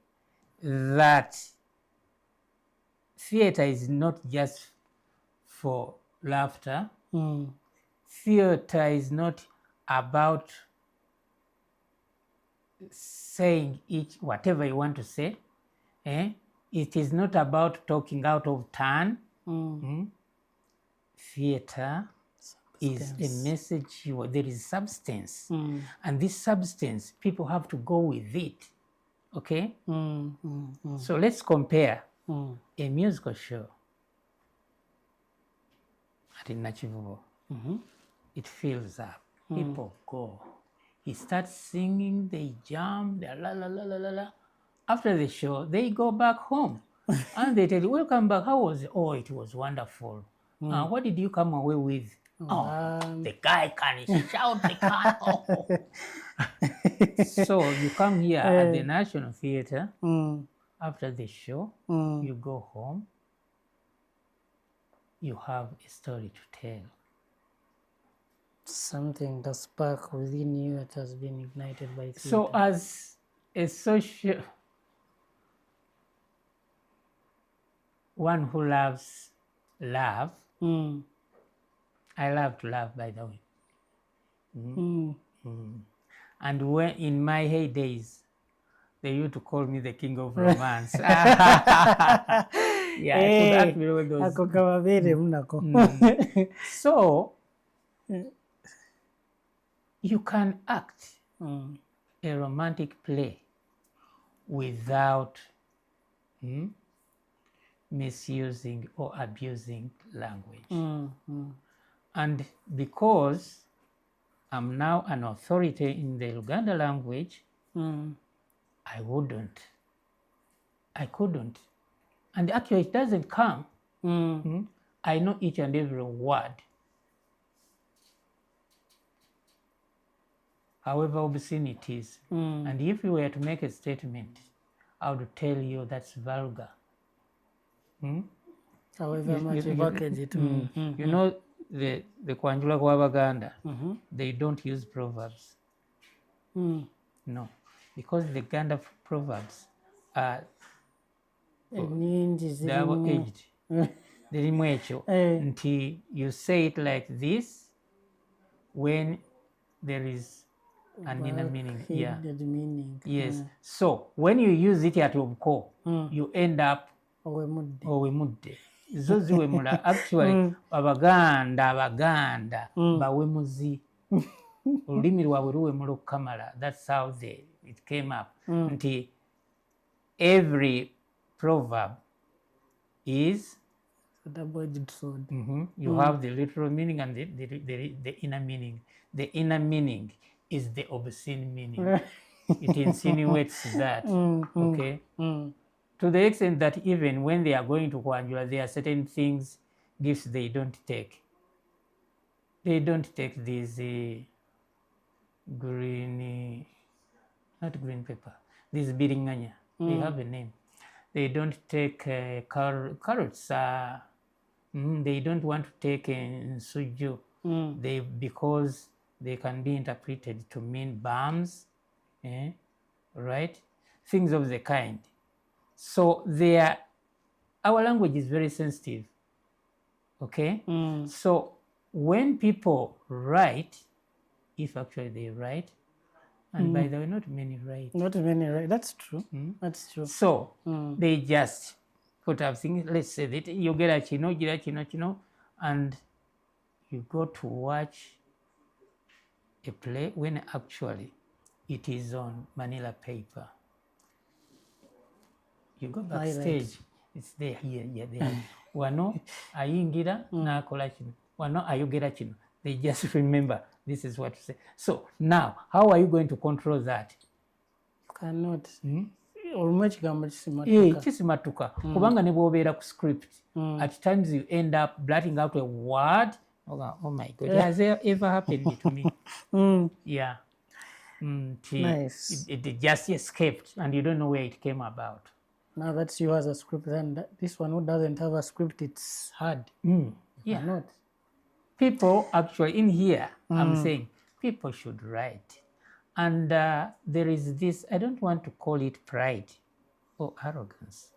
that theater is not just for laughter. Theater is not about saying whatever you want to say. It is not about talking out of turn. Theater is a message, there is substance. And this substance, people have to go with it. Okay? So let's compare a musical show at Nachivubo it fills up. People go. He starts singing, they jump, they la la la la la la. After the show, they go back home. And they tell you, welcome back. How was it? Oh, it was wonderful. What did you come away with? The guy can shout, the can. So you come here at the National Theatre. After the show, you go home. You have a story to tell.
Something, the spark within you that has been ignited by theatre.
So as a social one who loves love, I love to laugh, by the way. And when in my heydays, they used to call me the king of romance. Yeah, I could act with those. So you can act a romantic play without misusing or abusing language. And because I'm now an authority in the Luganda language, I couldn't. And actually it doesn't come. I know each and every word. However obscene it is. And if you were to make a statement, I would tell you that's vulgar.
However much you package it.
You know, the Kwanjula Kwabaganda, they don't use proverbs. No, because the Ganda proverbs are double-edged. Until you say it like this when there is an inner meaning. Yes. So when you use it at Obko, you end up owemudde. Zo ziwemula. Actually, Abaganda bawemuzi. Olulimi lwabwe luwemula okukamala. That's how it came up. Until every proverb is
a double-edged sword.
You have the literal meaning and the inner meaning. The inner meaning is the obscene meaning. It insinuates that. Okay? To the extent that even when they are going to Kwanjula, there are certain things, gifts they don't take. They don't take these green, not green pepper, this biringanya. They have a name. They don't take carrots. They don't want to take suju. Because they can be interpreted to mean balms, right? Things of the kind. So our language is very sensitive, okay? So when people write, if actually they write, and by the way, not many write.
Not many write, that's true. That's true.
So they just put up things, let's say that you get a chino, and you go to watch a play when actually it is on Manila paper. You go backstage, it's there, here, there. Wano ayingira nakola kino. Wano ayogera kino. They just remember this is what to say. So now, how are you going to control that?
You cannot.
Kisimatuka. Kubanga ne bw'obeera ku script. At times you end up blurting out a word. Oh my God, has it ever happened to me? Yeah.
Nice.
It just escaped and you don't know where it came about.
Now that's you as a script, then this one who doesn't have a script, it's hard.
Yeah.
Not.
People actually in here, I'm saying people should write. And there is this, I don't want to call it pride or arrogance.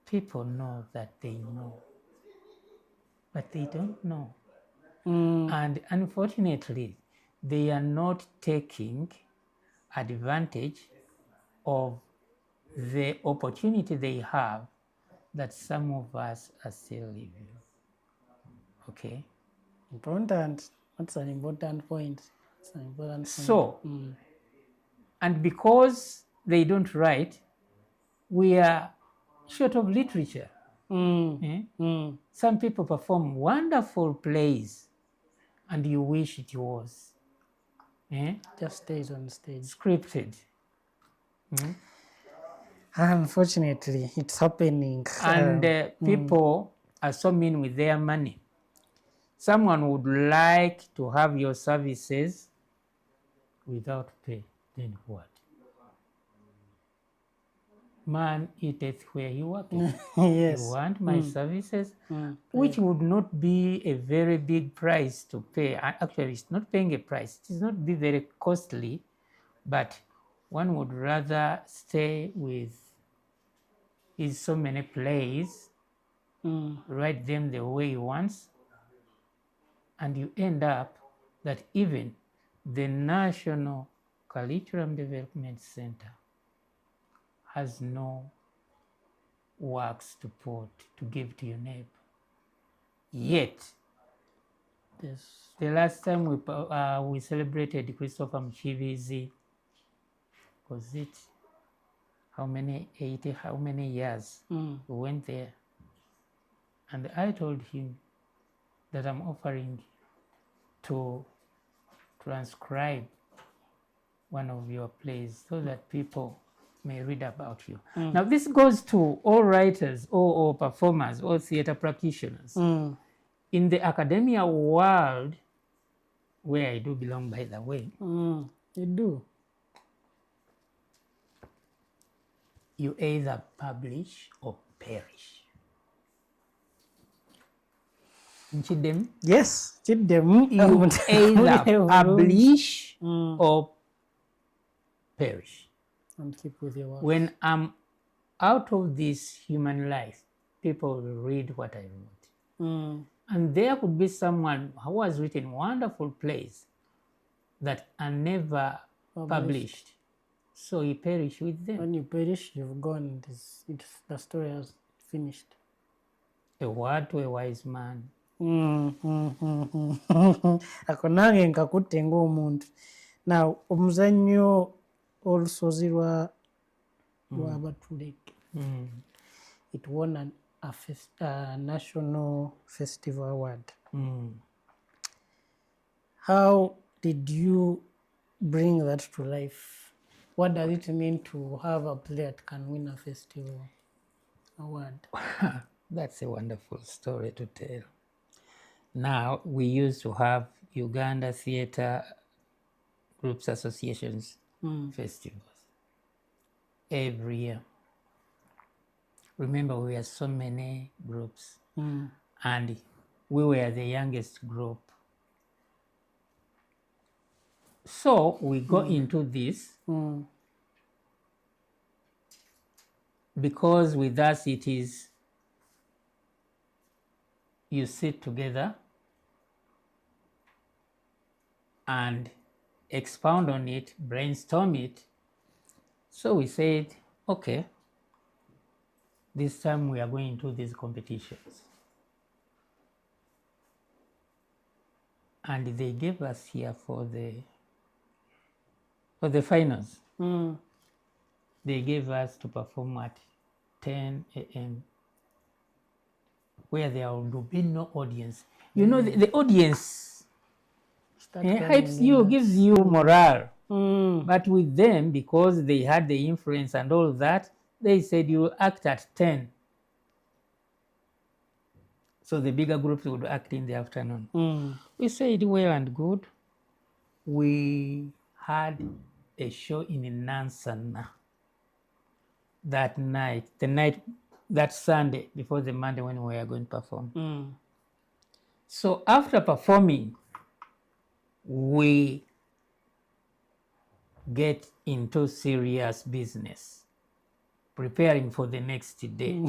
People know that they know, but they don't know. And unfortunately, they are not taking advantage of the opportunity they have that some of us are still living. Okay?
Important. That's an important point. That's an important point.
So, and because they don't write, we are short of literature. Some people perform wonderful plays and you wish it was
Just stays on stage.
scripted.
Unfortunately, it's happening.
And people are so mean with their money. Someone would like to have your services without pay. Then what? Man eateth where he worketh.
Yes.
You want my services, which would not be a very big price to pay. Actually, it's not paying a price. It is not be very costly, but one would rather stay with his so many plays, write them the way he wants, and you end up that even the National Curriculum Development Center has no works to put to give to your neighbor. Yet,
Yes.
the last time we celebrated Christopher Mchivi's, was it how many years we went there, and I told him that I'm offering to transcribe one of your plays so that people may read about you. Now this goes to all writers or performers or theater practitioners. In the academia world, where I do belong, by the way,
You do.
you either publish or perish. Chidem,
Yes, Chidem.
you either publish or perish.
And keep with your work.
When I'm out of this human life, people will read what I wrote. And there could be someone who has written wonderful plays that are never published. So you perish with them.
When you perish, you've gone. The story has finished.
A word to a wise man.
Ako nange nkakutte ng'omuntu. Now, omuzannyo olusozi lwa Abatulege. It won a national festival award. How did you bring that to life? What does it mean to have a play that can win a festival award?
That's a wonderful story to tell. Now, we used to have Uganda Theatre Groups Associations festivals every year. Remember, we had so many groups, and we were the youngest group. So we go into this because with us it is you sit together and expound on it, brainstorm it. So we said, okay, this time we are going into these competitions. And they gave us here for the finals. They gave us to perform at 10 a.m. where there would be no audience. You know, the audience hypes you, gives you morale. But with them, because they had the influence and all that, they said you act at 10. So the bigger groups would act in the afternoon. We said, well and good. We had a show in Nansana that night, that Sunday, before the Monday when we were going to perform. So after performing, we get into serious business, preparing for the next day.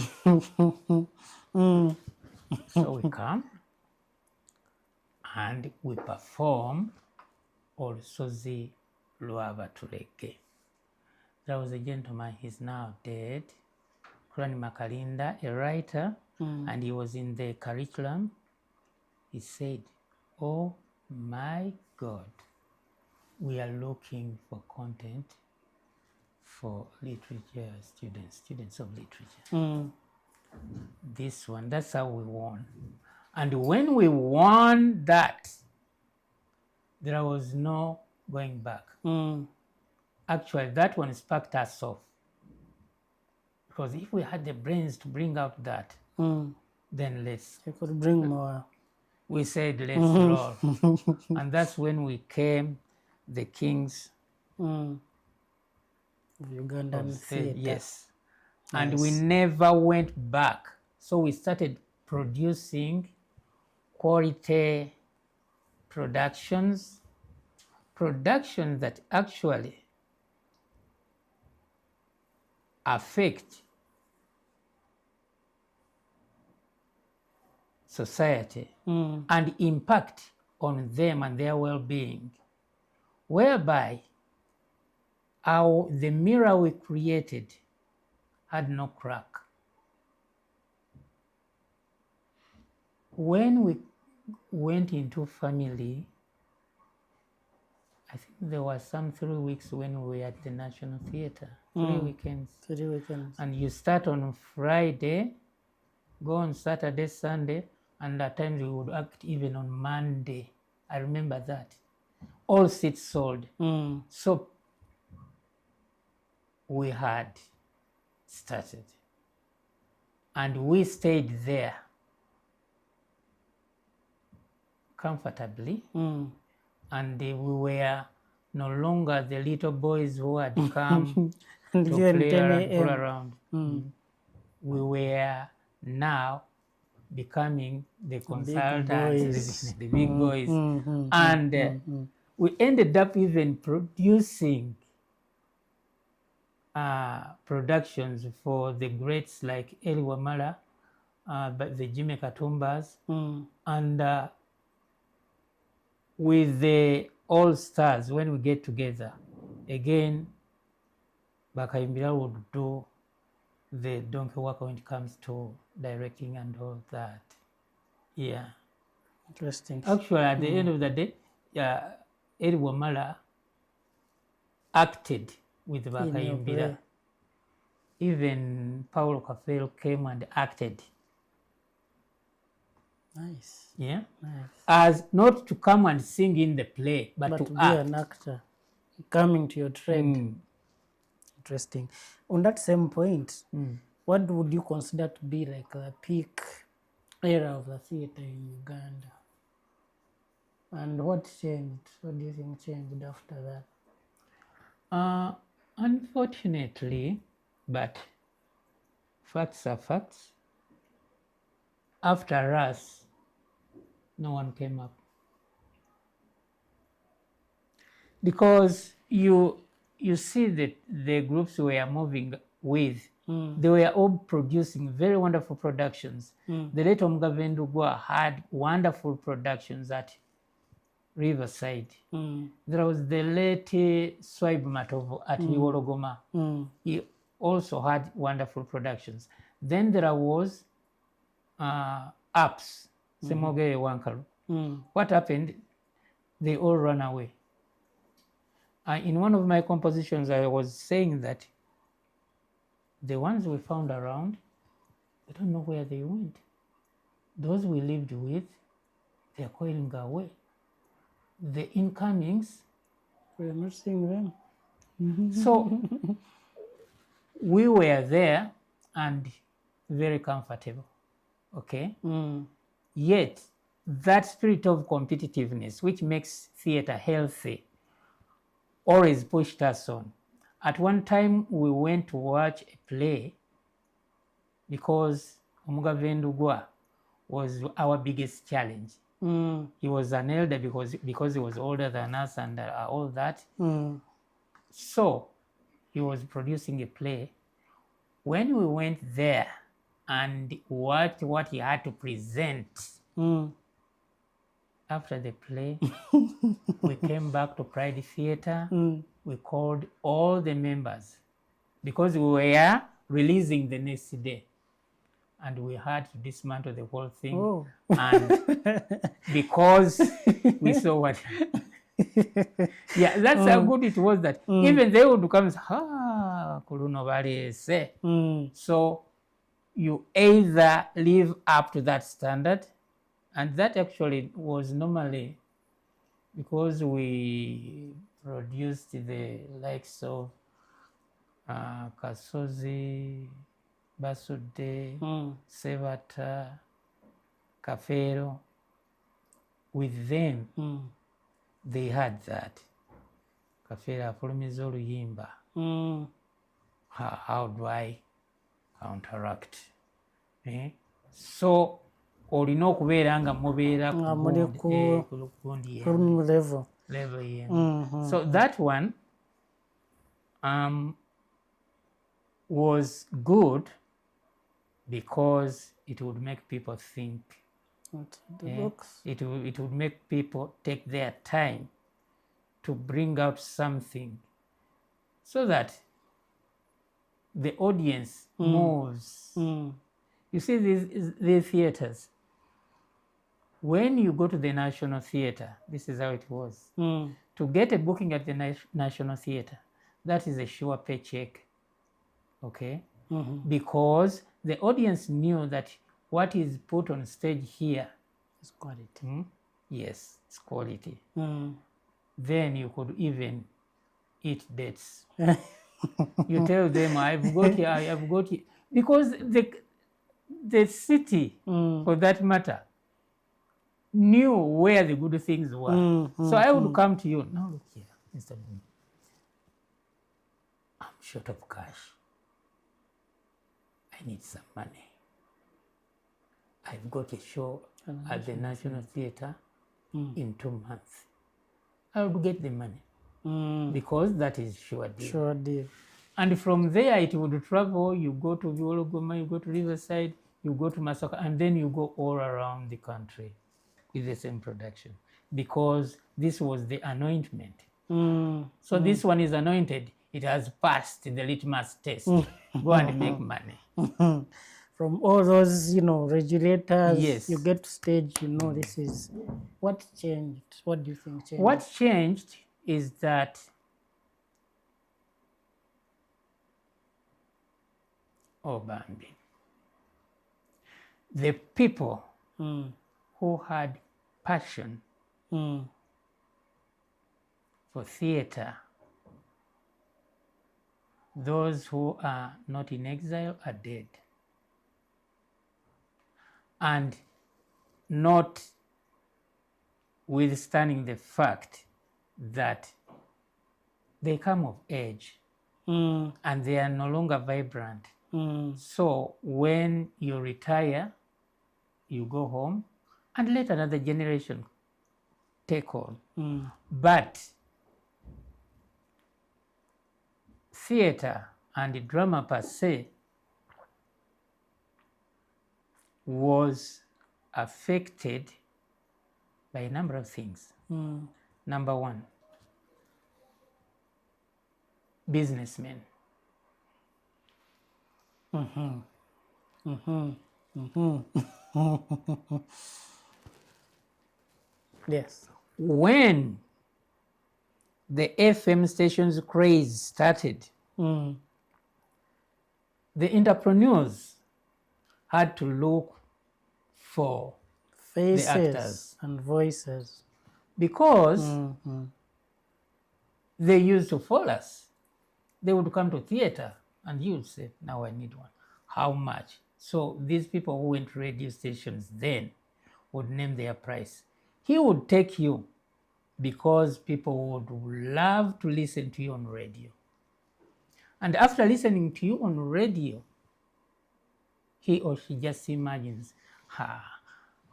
So we come and we perform Olusozi lwa Abatulege. There was a gentleman, he's now dead, Kurani Makalinda, a writer, and he was in the curriculum. He said, oh my God, we are looking for content for literature students of literature. This one, that's how we won. And when we won that, there was no going back. Actually, that one sparked us off. Because if we had the brains to bring out that, then let's...
You could bring more.
We said, let's roll. And that's when we came, the kings
of Ugandan theatre.
Yes.
Nice.
And we never went back. So we started producing quality productions that actually affect society and impact on them and their well-being, whereby the mirror we created had no crack. When we went into family, I think there was some 3 weeks when we were at the National Theatre. 3 weekends.
3 weekends.
And you start on Friday, go on Saturday, Sunday, and at times we would act even on Monday. I remember that. All seats sold. So we had started. And we stayed there comfortably. And we were no longer the little boys who had come to play and pull around. We were now becoming the consultants, the big boys. And we ended up even producing productions for the greats like Eli Wamala, but the Jimmy Katumbas, and with the all-stars, when we get together, again, Bakayimbira would do the donkey work when it comes to directing and all that. Yeah.
Interesting.
Actually, at the end of the day, Eli Wamala acted with Bakayimbira. Even Paulo Kafel came and acted.
Nice.
Yeah.
Nice.
As not to come and sing in the play, but to
be
act.
An actor, coming to your trade. Interesting. On that same point, what would you consider to be like the peak era of the theatre in Uganda? And what changed? What do you think changed after that?
Unfortunately, but facts are facts. After us, no one came up. Because you see that the groups we were moving with, they were all producing very wonderful productions. The late Omugavendugwa had wonderful productions at Riverside. There was the late Swaib Matovu at Iworogoma. He also had wonderful productions. Then there was Apps, Semoge Wankaru. What happened? They all ran away. In one of my compositions, I was saying that the ones we found around, I don't know where they went. Those we lived with, they're coiling away. The incomings,
we're not seeing them.
So we were there and very comfortable. Okay? Yet, that spirit of competitiveness, which makes theatre healthy, always pushed us on. At one time, we went to watch a play because Omugavendugwa was our biggest challenge. He was an elder because he was older than us and all that. So he was producing a play. When we went there and watched what he had to present, after the play, we came back to Pride Theatre. We called all the members because we were releasing the next day. And we had to dismantle the whole thing. And because we saw what... Yeah, that's how good it was that even they would come and say, Kuruno Valley say. So you either live up to that standard, and that actually was normally because we produced the likes of Kasozi, Basude, Sevata, Kafero. With them, they had that. Kafero afulumiza oluyimba. How do I counteract? So olina okubeera nga mubeera ku level yemu. So that one was good because it would make people think. It would make people take their time to bring out something so that the audience moves. You see these theaters, when you go to the National Theatre, this is how it was. To get a booking at the National Theatre, that is a sure paycheck, okay? Because the audience knew that what is put on stage here
is quality.
Yes, it's quality. Then you could even eat dates. You tell them, I've got here, because the city, for that matter, knew where the good things were. So I would come to you, now look here, Mr. Boone, I'm short of cash. I need some money. I've got a show at the National Theatre in 2 months. I would get the money because that is sure deal.
Sure deal.
And from there it would travel. You go to Viologoma, you go to Riverside, you go to Masaka, and then you go all around the country with the same production because this was the anointment. So this one is anointed. It has passed the litmus test. Go and make money.
From all those, regulators,
yes,
you get to stage, this is what changed. What do you think changed?
What changed is that Bambi, the people who had passion for theatre, those who are not in exile are dead. And not withstanding the fact that they come of age and they are no longer vibrant. So when you retire, you go home and let another generation take on. But theatre and drama per se was affected by a number of things. Number one, businessmen.
Yes.
When the FM stations craze started, the entrepreneurs had to look for
faces
the actors
and voices
because they used to follow us. They would come to theater and you would say, now I need one. How much? So these people who went to radio stations then would name their price. He would take you because people would love to listen to you on radio. And after listening to you on radio, he or she just imagines,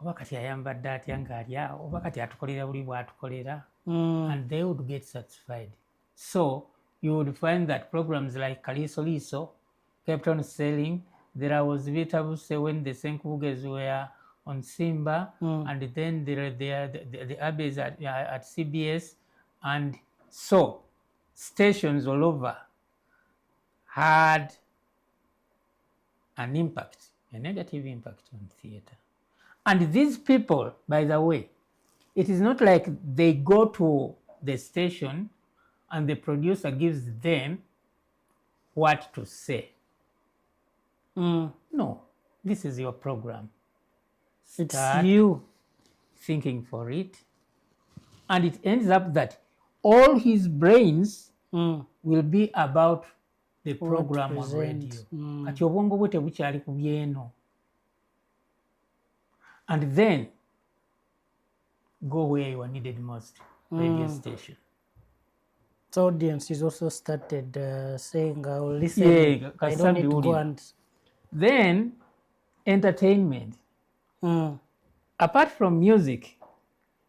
oba kati ayambadde atya ng'ali awo, oba kati atukolera buli bw'atukolera, and they would get satisfied. So you would find that programs like Kaliso Liso kept on selling. There was Vitabuse when the Senkubuges were on Simba, and then the Abbeys at CBS, and so stations all over had an impact, a negative impact on theatre. And these people, by the way, it is not like they go to the station and the producer gives them what to say. No, this is your program.
It's you
thinking for it, and it ends up that all his brains will be about the program on radio. Kati obwongo bwe tebukyali ku byeno. And then go where you are needed most, radio station.
So audience is also started saying, I will listen,
Yeah,
I don't need to go and...
Then entertainment. Apart from music,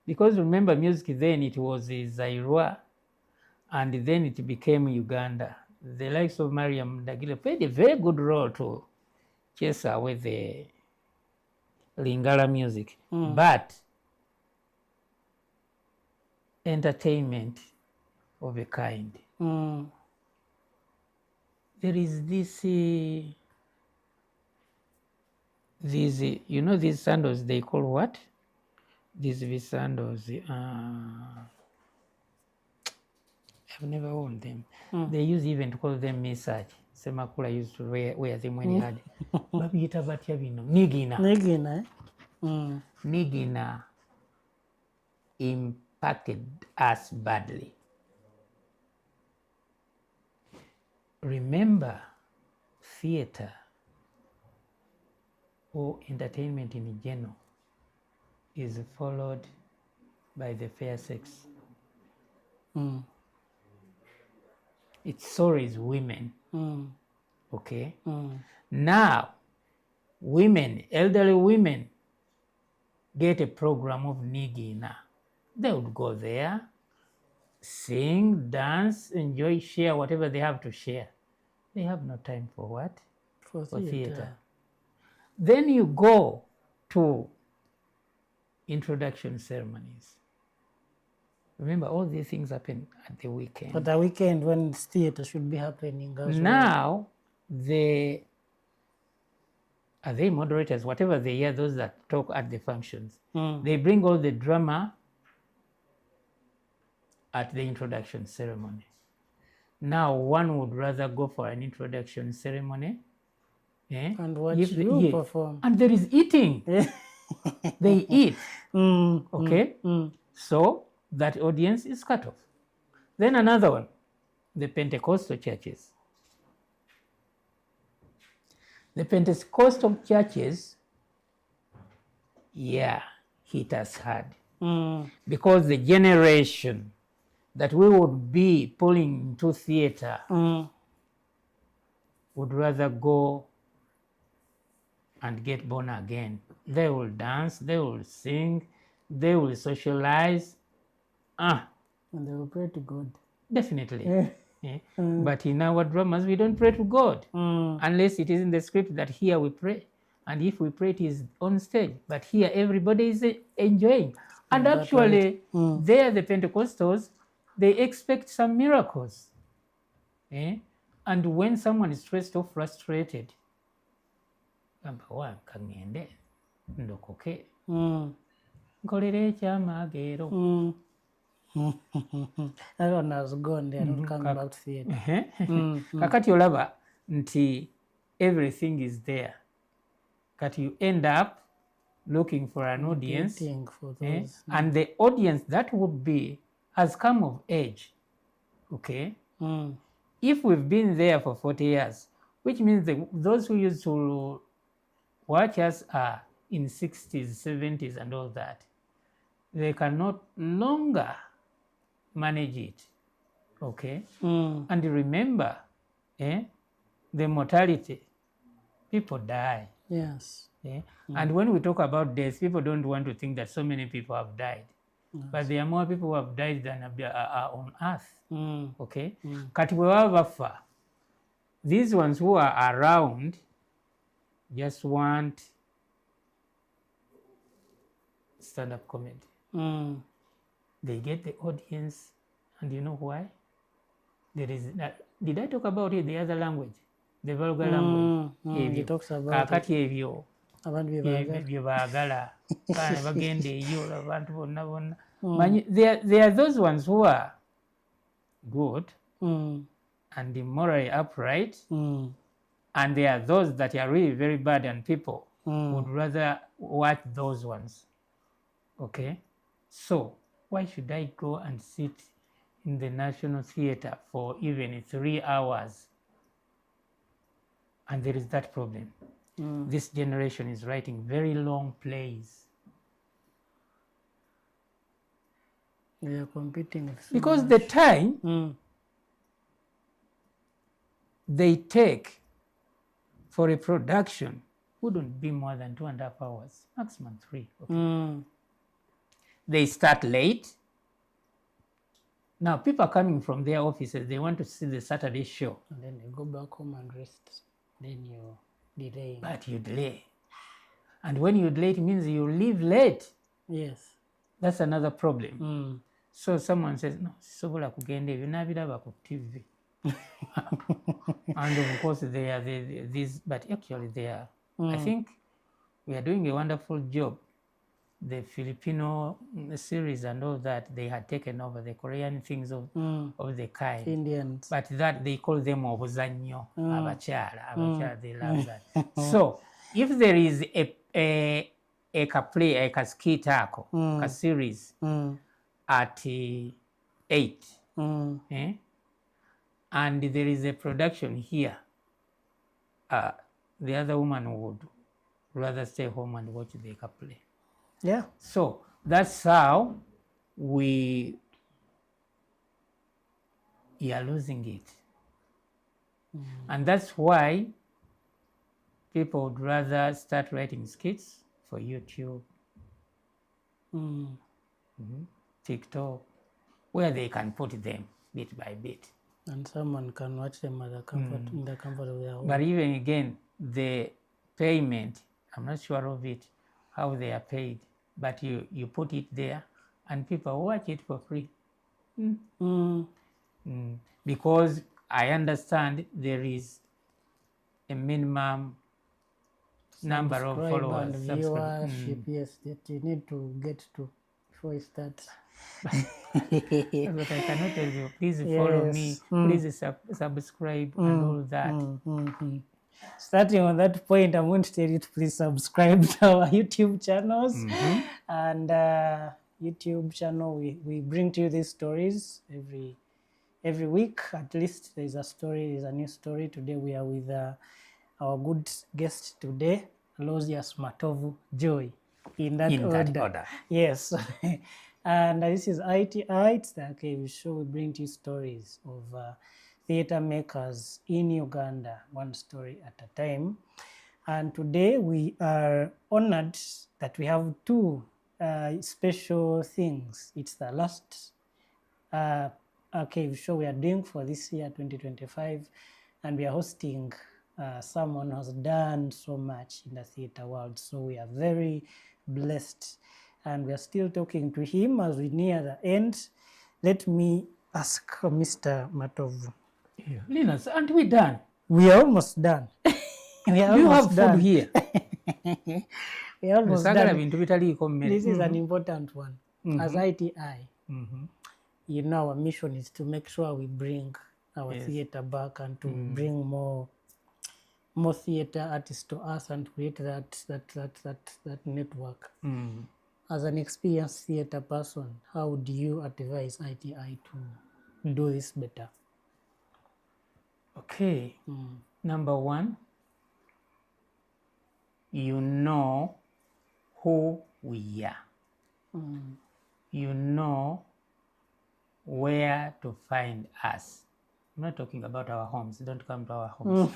because remember music then it was Zairua, and then it became Uganda. The likes of Mariam Dagila played a very good role to chase away the Lingala music. But entertainment of a kind. There is this, these, you know, these sandals they call what? These sandals, I've never worn them. They used even to call them message. Semakula used to wear them when he had. Babiyita batya bino? Nigina.
Nigina,
Nigina impacted us badly. Remember, theater or entertainment in general is followed by the fair sex. It sorries women. Okay? Now, women, elderly women, get a program of Nigina. They would go there, sing, dance, enjoy, share whatever they have to share. They have no time for what?
For theater.
Then you go to introduction ceremonies. Remember, all these things happen at the weekend.
But the weekend when theater should be happening as
now, are they moderators, whatever they are, those that talk at the functions, they bring all the drama at the introduction ceremony. Now, one would rather go for an introduction ceremony
and watch you perform.
And there is eating. They eat. Okay? So, that audience is cut off. Then another one, the Pentecostal churches. The Pentecostal churches, hit us hard. Because the generation that we would be pulling into theater would rather go and get born again. They will dance, they will sing, they will socialize.
And they will pray to God.
Definitely. But in our dramas, we don't pray to God unless it is in the script that here we pray. And if we pray, it is on stage. But here, everybody is enjoying. And actually, there, the Pentecostals, they expect some miracles. And when someone is stressed or frustrated,
Everyone has gone, they are not coming back to theater.
Kakati olaba nti everything is there. That you end up looking for an audience,
for those,
and the audience that would be has come of age. Okay? If we've been there for 40 years, which means those who used to watch us are in 60s, 70s, and all that, they cannot longer manage it. Okay? And remember, the mortality, people die.
Yes.
And when we talk about death, people don't want to think that so many people have died. But there are more people who have died than are on earth. Okay? Kati bwe baba bafa, these ones who are around just want stand-up comedy. They get the audience, and you know why? There is did I talk about it, the other language? The vulgar language.
He talks about
kakati ebyo bye baagala kana bagende eyo abantu bonna bonna. There are those ones who are good and morally upright, and there are those that are really very bad, and people would rather watch those ones. Okay? So, why should I go and sit in the National Theatre for even 3 hours? And there is that problem. This generation is writing very long plays.
We are competing with so
Because
much.
the time they take for a production wouldn't be more than 2.5 hours, maximum 3. Okay. They start late. Now people are coming from their offices, they want to see the Saturday show.
And then they go back home and rest. Then you delay.
But you delay. And when you delay, it means you leave late.
Yes.
That's another problem. So someone says, no, sobola kugenda ebyo nabiraba ku TV. And of course they are these, but actually they are, I think we are doing a wonderful job. The Filipino series and all that, they had taken over the Korean things of the kind.
Indians.
But that they call them obuzanyo, abachala, they love that. So if there is a play, a skit, a series at 8, and there is a production here, the other woman would rather stay home and watch the play.
Yeah.
So that's how we are losing it. And that's why people would rather start writing skits for YouTube, TikTok, where they can put them bit by bit.
And someone can watch them at the comfort, in the comfort of their home.
But even again, the payment, I'm not sure of it, how they are paid, but you put it there and people watch it for free. Because I understand there is a minimum number of followers.
And viewership, yes, that you need to get to before it starts.
But I cannot tell you, please follow me, please subscribe and all that.
Starting on that point, I'm going to tell you to please subscribe to our YouTube channels. And YouTube channel, we bring to you these stories every week. At least there's a story, there's a new story. Today we are with our good guest today, Losias Matovu Joy. In that order. Yes. And this is ITI, it's the KV show. We bring to you stories of theatre makers in Uganda, one story at a time. And today we are honored that we have two special things. It's the last KV show we are doing for this year, 2025, and we are hosting someone who has done so much in the theatre world. So we are very blessed, and we are still talking to him as we near the end. Let me ask Mr. Matovu.
Yeah. Linus, aren't we done?
We are almost done. We are
Do you
almost
have
done.
food here?
We are almost done. This is
This
an important one. As ITI, you know, our mission is to make sure we bring our theatre back and to bring more theatre artists to us and create that network. As an experienced theatre person, how do you advise ITI to do this better?
Okay. Number one, you know who we are. You know where to find us. I'm not talking about our homes. Don't come to our homes.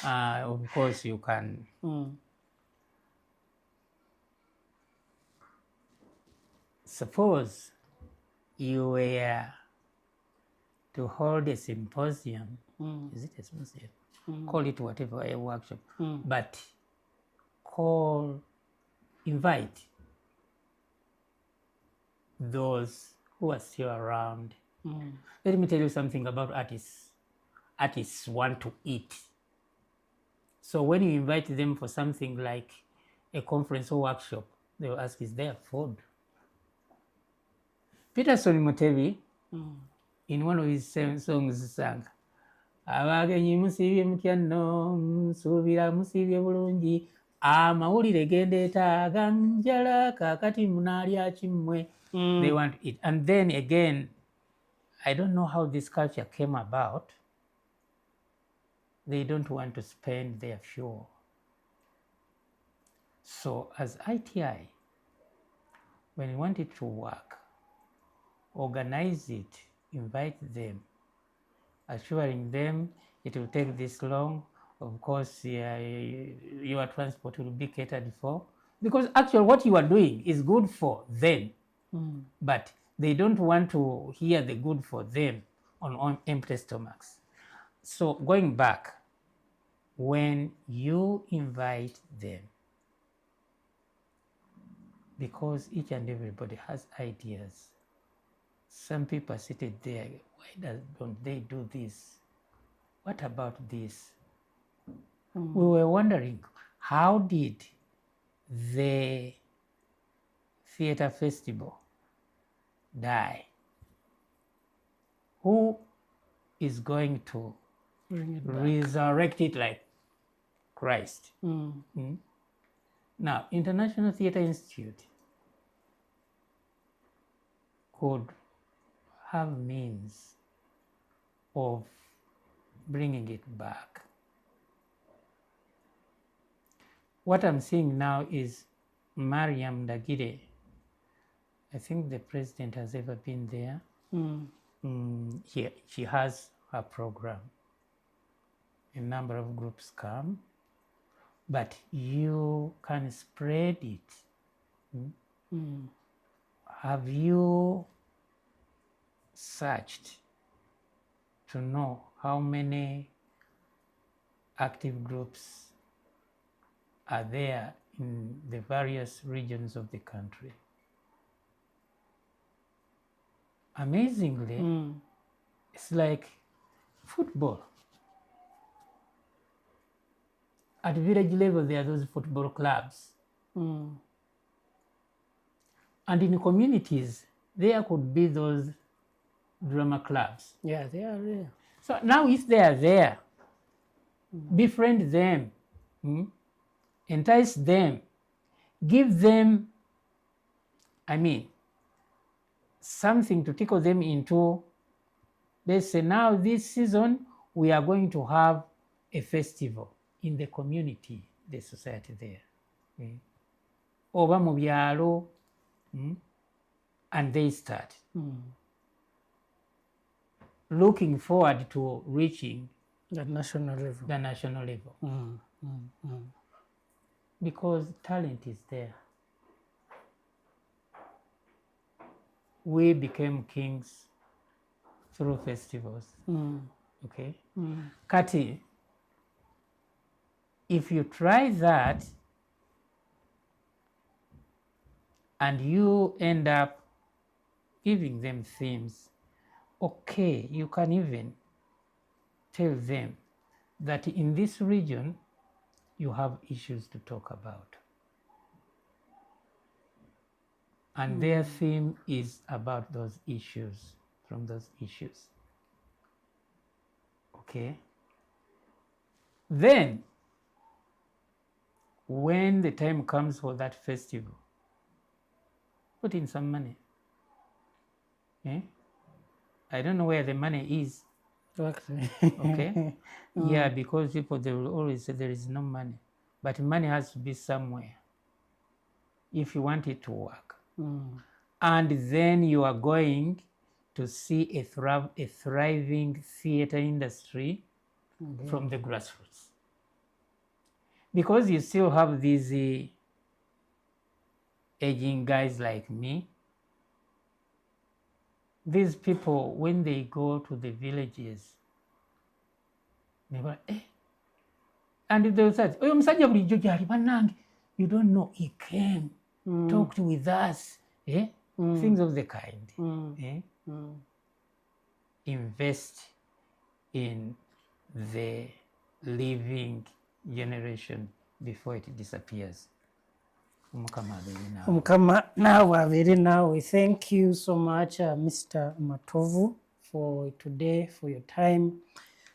Of course, you can. Suppose you were to hold a symposium. Is it a symposium? Call it whatever, a workshop. But invite those who are still around. Let me tell you something about artists. Artists want to eat. So when you invite them for something like a conference or workshop, they will ask, is there food? Peterson Mutebi, in one of his songs, sang, abagenyi musibye mutya nno, nsuubira musibye bulungi, amawulire gendeeta aganjala kaakati munaalya kimmwe. They want it. And then again, I don't know how this culture came about. They don't want to spend their fuel. So as ITI, when we want it to work, organize it, invite them, assuring them it will take this long. Of course, your transport will be catered for. Because actually what you are doing is good for them, but they don't want to hear the good for them on empty stomachs. So going back, when you invite them, because each and everybody has ideas, some people are seated there, why don't they do this? What about this? We were wondering, how did the theater festival die? Who is going to resurrect it like Christ? Now, International Theatre Institute could have means of bringing it back. What I'm seeing now is Mariam Dagire. I think the president has ever been there. She has her program. A number of groups come, but you can spread it. Have you searched to know how many active groups are there in the various regions of the country? Amazingly, it's like football. At village level, there are those football clubs. And in communities, there could be those drama clubs.
Yeah, they are there.
So now if they are there, befriend them, entice them, give them, something to tickle them into. They say, now this season, we are going to have a festival in the community, the society there. Oba mu byalo, and they start looking forward to reaching
the national level.
Because talent is there. We became kings through festivals. Okay? Kati, if you try that and you end up giving them themes, okay, you can even tell them that in this region you have issues to talk about. And their theme is about those issues, from those issues. Okay? Then, when the time comes for that festival, put in some money. I don't know where the money is. Okay? Yeah, because people, they will always say there is no money. But money has to be somewhere if you want it to work. And then you are going to see a thriving theater industry from the grassroots. Because you still have these aging guys like me. These people, when they go to the villages, they go, and they will say, you don't know, he came, talked with us, things of the kind. Invest in the living generation before it disappears.
Mukama nawe abere nawe. Thank you so much, Mr. Matovu, for today, for your time,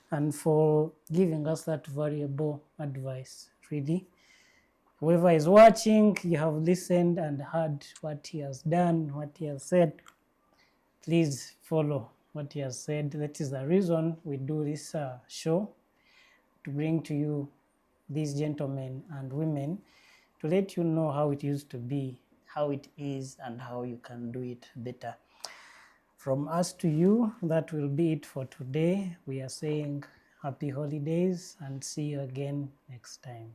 and for giving us that valuable advice. Really, Whoever is watching, you have listened and heard what he has done, what he has said. Please follow what he has said. That is the reason we do this show, to bring to you these gentlemen and women, to let you know how it used to be, how it is, and how you can do it better. From us to you, that will be it for today. We are saying happy holidays and see you again next time.